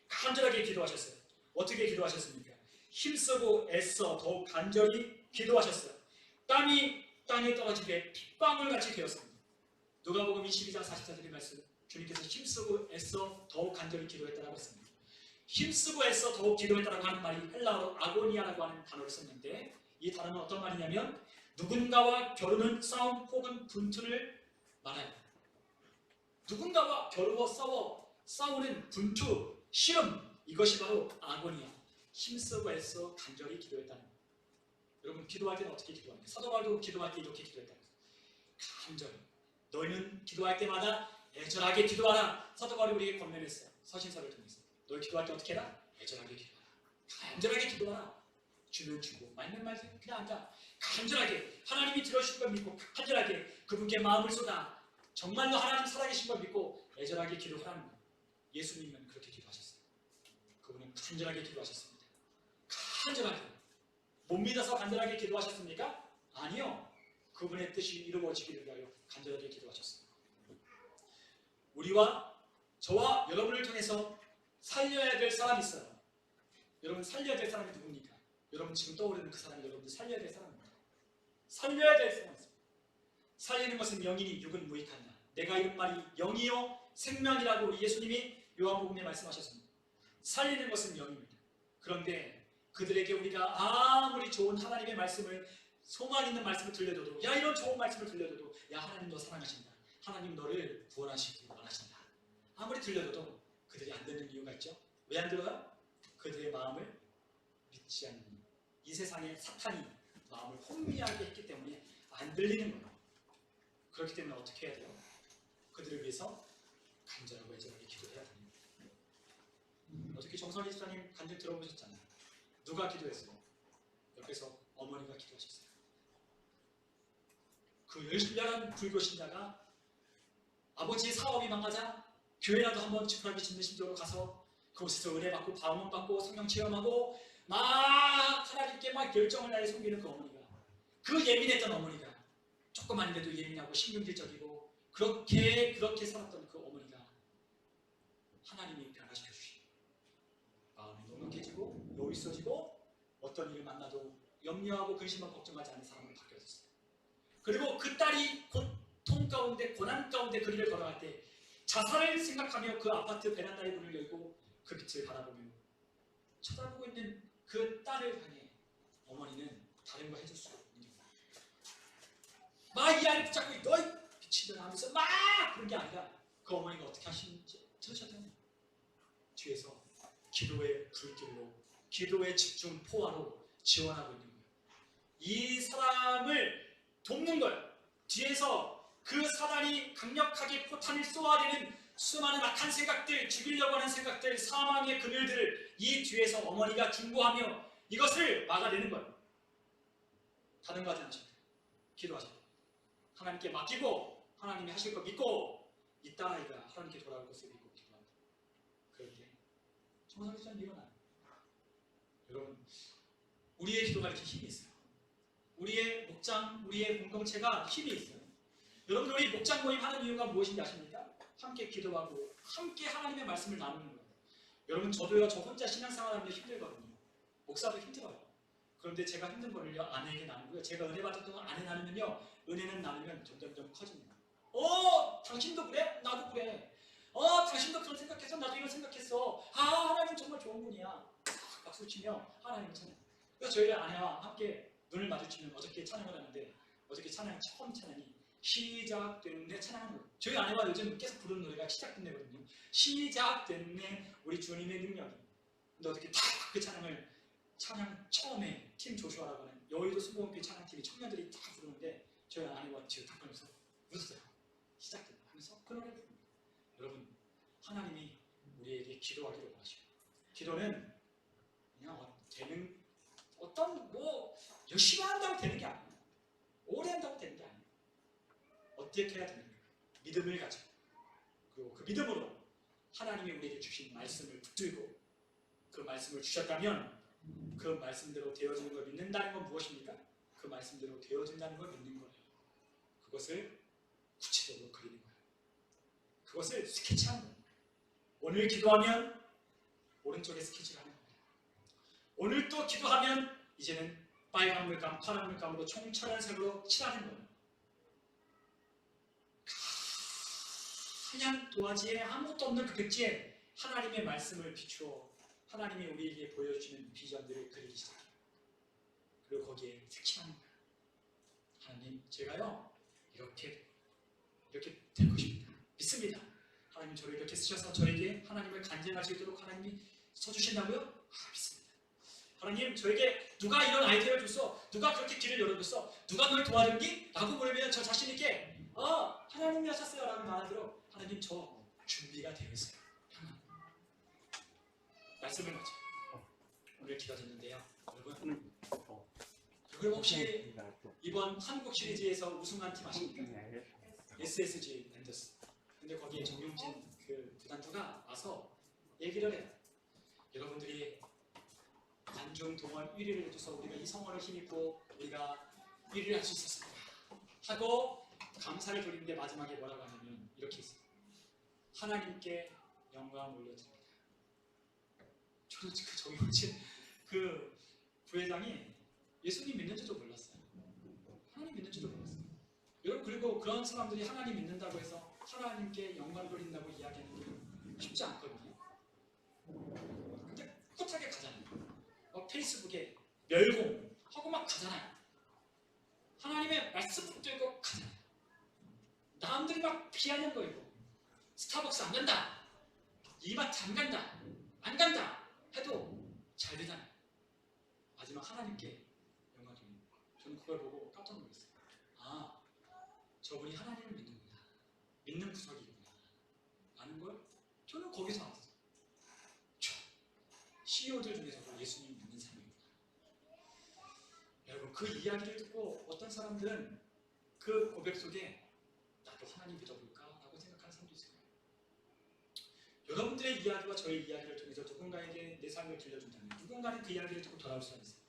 간절하게 기도하셨어요. 어떻게 기도하셨습니까? 힘쓰고 애써 더욱 간절히 기도하셨어요. 땀이 땅에 떨어지게 핏방울같이 되었습니다. 누가복음 22장 44절의 말씀, 주님께서 힘쓰고 애써 더욱 간절히 기도했다고 했습니다. 힘쓰고 애써 더욱 기도했다고 하는 말이 헬라어로 아고니아라고 하는 단어를 썼는데, 이 단어는 어떤 말이냐면 누군가와 겨루는 싸움 혹은 분투를 말해요. 누군가와 겨루어 싸우는 분투, 씨름, 이것이 바로 아고니아, 힘쓰고 애써 간절히 기도했다는 거예요. 여러분, 기도할 때는 어떻게 기도합니까? 사도 바울도 기도할 때 이렇게 기도했다는 거예요. 간절히. 너희는 기도할 때마다 애절하게 기도하라. 사도 바울이 우리에게 권면했어요. 서신서를 통해서. 너희 기도할 때 어떻게 해라? 애절하게 기도하라. 간절하게 기도하라. 주면 주고 말면 말고 그냥 앉아. 간절하게 하나님이 들어주실 걸 믿고 간절하게 그분께 마음을 쏟아 정말로 하나님 살아계신 걸 믿고 애절하게 기도하라는 거예요. 예수님은 그렇게 기도하셨어요. 그분은 간절하게 기도하셨습니다. 간절하게. 못 믿어서 간절하게 기도하셨습니까? 아니요. 그분의 뜻이 이루어지기를 위하여 간절하게 기도하셨습니다. 우리와 저와 여러분을 통해서 살려야 될 사람이 있어요. 여러분, 살려야 될 사람이 누굽니까? 여러분 지금 떠오르는 그 사람이 여러분들 살려야 될 사람입니다. 살려야 될 사람이 있어요. 살리는 것은 영이니 육은 무익하나 내가 이른 말이 영이요 생명이라고 우리 예수님이 요한복음에 말씀하셨습니다. 살리는 것은 영입니다. 그런데 그들에게 우리가 아무리 좋은 하나님의 말씀을, 소망 있는 말씀을 들려줘도, 야 이런 좋은 말씀을 들려줘도, 야 하나님 너 사랑하신다, 하나님 너를 구원하시기 원하신다, 아무리 들려줘도 그들이 안 듣는 이유가 있죠. 왜 안 들어요? 그들의 마음을 믿지 않는, 이 세상의 사탄이 마음을 혼미하게 했기 때문에 안 들리는 거예요. 그렇기 때문에 어떻게 해야 돼요? 그들을 위해서 간절하고 애절하게 기도해야 됩니다. 어떻게 정선희 집사님 간증 들어보셨잖아요. 누가 기도했어요? 옆에서 어머니가 기도하셨어요. 그 열렬한 불교 신자가 아버지의 사업이 망가자 교회라도 한번 지푸라기 짚는 심정으로 가서 그곳에서 은혜 받고 방언 받고 성령 체험하고 막 하나님께 막 열정을 다해 섬기는 그 어머니가, 그 예민했던 어머니가, 조그만데도 예민하고 신경질적이고 그렇게 살았던 그 어머니가 하나님이 변화시켜 주시고 마음이 넉넉해지고 여유있어지고 어떤 일을 만나도 염려하고 근심하고 걱정하지 않는 사람으로 바뀌어졌어요. 그리고 그 딸이 고통 가운데 고난 가운데 그 길을 걸어갈 때 자살을 생각하며 그 아파트 베란다의 문을 열고 그 빛을 바라보며 쳐다보고 있는 그 딸을 향해 어머니는 다른 거 해줄 수가 없는 거예요. 막 이 아이를 붙잡고 너희 미친년아 하면서 막 그런 게 아니라 그 어머니가 어떻게 하시는지 들으셨다면 뒤에서 기도의 불길로 기도의 집중 포화로 지원하고 있는 거예요. 이 사람을 돕는 거예요. 뒤에서 그 사단이 강력하게 포탄을 쏘아대는 수많은 악한 생각들, 죽이려고 하는 생각들, 사망의 그늘들을 이 뒤에서 어머니가 중보하며 이것을 막아내는 거예요. 다른 거 하지 않으셔도 돼요. 기도하셔도 돼요. 하나님께 맡기고 하나님이 하실 거 믿고 이 딸아이가 하나님께 돌아올 것을 믿고 기도합니다. 그럴 때 정상적인 일어나요. 여러분, 우리의 기도가 이렇게 힘이 있어요. 우리의 목장, 우리의 공동체가 힘이 있어요. 여러분, 우리 목장 모임 하는 이유가 무엇인지 아십니까? 함께 기도하고 함께 하나님의 말씀을 나누는 거예요. 여러분, 저도요, 저 혼자 신앙생활하는 게 힘들거든요. 목사도 힘들어요. 그런데 제가 힘든 거를요, 아내에게 나누고요. 제가 은혜 받았던 걸 아내 나누면요, 은혜는 나누면 점점점 커집니다. 당신도 그래? 나도 그래. 당신도 그런 생각했어? 나도 이런 생각했어. 하나님 정말 좋은 분이야. 박수 치며 하나님을 찬양. 그래서 저희 아내와 함께 눈을 마주치면 어저께 찬양을 하는데 어저께 찬양 처음 찬양이 시작됐네 찬양하는 거예요. 저희 아내와 요즘 계속 부르는 노래가 시작됐네거든요. 시작됐네 우리 주님의 능력이. 근데 어저께 딱 그 찬양 처음에 팀 조슈아라고 하는 여의도 수목원교회 찬양팀이 청년들이 다 부르는데 저희 아내와 지금 딱 보면서 웃었어요. 시작됐네 하면서 그 노래를 부릅니다. 여러분, 하나님이 우리에게 기도하기를 원하시고 기도는 그냥 되는 어떤 열심히 한다고 되는 게 아니에요. 오래 한다고 되는 게 아니에요. 어떻게 해야 되는 거예요? 믿음을 가지고 그리고 그 믿음으로 하나님이 우리에게 주신 말씀을 붙들고 그 말씀을 주셨다면 그 말씀대로 되어지는 걸 믿는다는 건 무엇입니까? 그 말씀대로 되어진다는 걸 믿는 거예요. 그것을 구체적으로 그리는 거예요. 그것을 스케치하는 거예요. 오늘 기도하면 오른쪽에 스케치를 하는 거예요. 오늘 또 기도하면 이제는 빨간 물감, 파란 물감으로 총천한 색으로 칠하는 거예요. 하얀 도화지에 아무것도 없는 그 백지에 하나님의 말씀을 비추어 하나님이 우리에게 보여주시는 비전들을 그리기 시작해요. 그리고 거기에 색칠하는 거예요. 하나님, 제가요 이렇게 될 것입니다. 믿습니다. 하나님 저를 이렇게 쓰셔서 저에게 하나님을 간증할 수 있도록 하나님이 써주신다고요? 믿습니다. 하나님, 저에게 누가 이런 아이디어를 줬어? 누가 그렇게 길을 열어줬어? 누가 널 도와줬니? 라고 물으면 저 자신 있게 하나님이 하셨어요 라고 말하도록 하나님 저 준비가 되어 있어요. 말씀을 맞죠. 오늘 기도 듣는데요. 여러분, 여러분 혹시 이번 한국 시리즈에서 우승한 팀 아십니까? SSG 랜더스. 근데 거기에 정용진 그 구단주가 와서 얘기를 해요. 여러분들이 단중 동원 1위를 해줘서 우리가 이 성원을 힘입고 우리가 1위를 할 수 있었습니다 하고 감사를 돌리는데 마지막에 뭐라고 하냐면 이렇게 있어요. 하나님께 영광 올려드립니다. 저는 그 정용진 그 부회장이 예수님 믿는 줄도 몰랐어요. 하나님 믿는 줄도 몰랐어요. 여러분, 그리고 그런 사람들이 하나님 믿는다고 해서 하나님께 영광 돌린다고 이야기하는 게 쉽지 않거든요. 근데 꿋하게 가잖아요. 페이스북에 멸공하고 막 가잖아요. 하나님의 말씀 붙들고 가잖아요. 남들이 막 피하는 거예요. 스타벅스 안 간다, 이마트 안 간다 해도 잘 되잖아요. 마지막 하나님께 영광 돌리는 거예요. 저는 그걸 보고 깜짝 놀랐어요. 저분이 하나님을 믿는구나, 믿는 구석이구나 라는 걸 저는 거기서 알았어요. CEO들 중에서도 예수님 믿는 사람이구나. 여러분, 그 이야기를 듣고 어떤 사람들은 그 고백 속에 나도 하나님 믿어볼까 라고 생각하는 사람도 있을 거예요. 여러분들의 이야기와 저의 이야기를 통해서 누군가에게 내 삶을 들려준다면 누군가는 그 이야기를 듣고 돌아올 수가 있어요.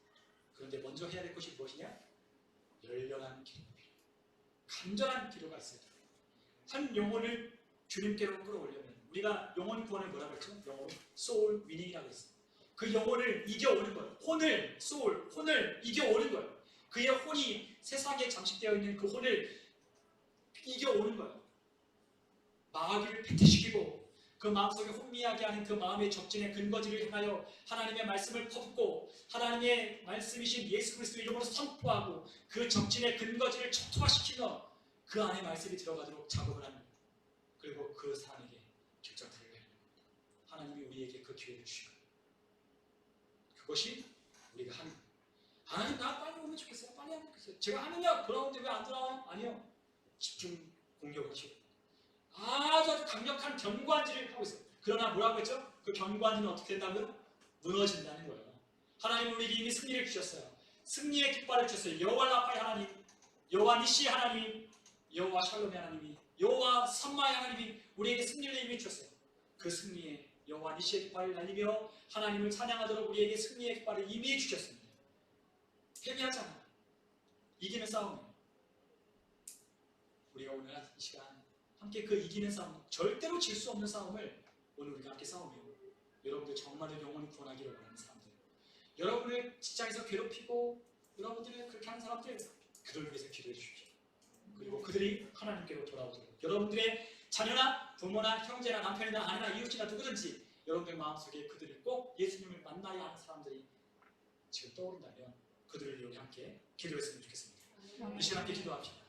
그런데 먼저 해야 될 것이 무엇이냐? 열렬한 기도, 간절한 기도가 있어야 돼요. 한 영혼을 주님께로 끌어올려면 우리가 영혼 구원을 뭐라고 했죠? 영혼 소울 위닝이라고 했어요. 그 영혼을 이겨오는 거예요. 혼을 이겨오는 거예요. 그의 혼이 세상에 잠식되어 있는 그 혼을 이겨오는 거예요. 마귀를 패퇴시키고 그 마음속에 혼미하게 하는 그 마음의 적진의 근거지를 향하여 하나님의 말씀을 퍼붓고 하나님의 말씀이신 예수 그리스도의 이름으로 선포하고 그 적진의 근거지를 초토화시키며 그 안에 말씀이 들어가도록 작업을 하는 거예요. 그리고 그 사람에게 결정타를 내리는 겁니다. 하나님이 우리에게 그 기회를 주시고 그것이 우리가 하는 거예요. 하나님 나 빨리 오면 좋겠어요. 빨리 하면 좋겠어요. 제가 하느냐? 그러는데 왜 안 들어와요? 아니요. 집중 공격을 하시고 아주 강력한 견고한지를 하고 있어요. 그러나 뭐라고 했죠? 그 견고한지는 어떻게 된다고요? 무너진다는 거예요. 하나님은 우리에게 이미 승리를 주셨어요. 승리의 깃발을 주셨어요. 여호와 라파의 하나님, 여호와 니시의 하나님, 여호와 샬롬의 하나님이, 여호와 선마의 하나님이 우리에게 승리를 이미 주셨어요. 그 승리의 여호와 니시의 깃발을 날리며 하나님을 찬양하도록 우리에게 승리의 깃발을 이미 주셨습니다. 패배하지 않아요. 이기는 싸움이에요. 우리가 오늘 이 시간 함께 그 이기는 싸움, 절대로 질 수 없는 싸움을 오늘 우리가 함께 싸우며 여러분들 정말로 영혼이 구원하기를 원하는 사람들, 여러분을 직장에서 괴롭히고 여러분들을 그렇게 하는 사람들, 그들을 위해서 기도해 주십시오. 그리고 그들이 하나님께로 돌아오도록 여러분들의 자녀나 부모나 형제나 남편이나 아내나 이웃이나 누구든지 여러분들 마음속에 그들이 꼭 예수님을 만나야 하는 사람들이 지금 떠오른다면 그들을 위해 함께 기도했으면 좋겠습니다. 이 시간 함께 기도합시다.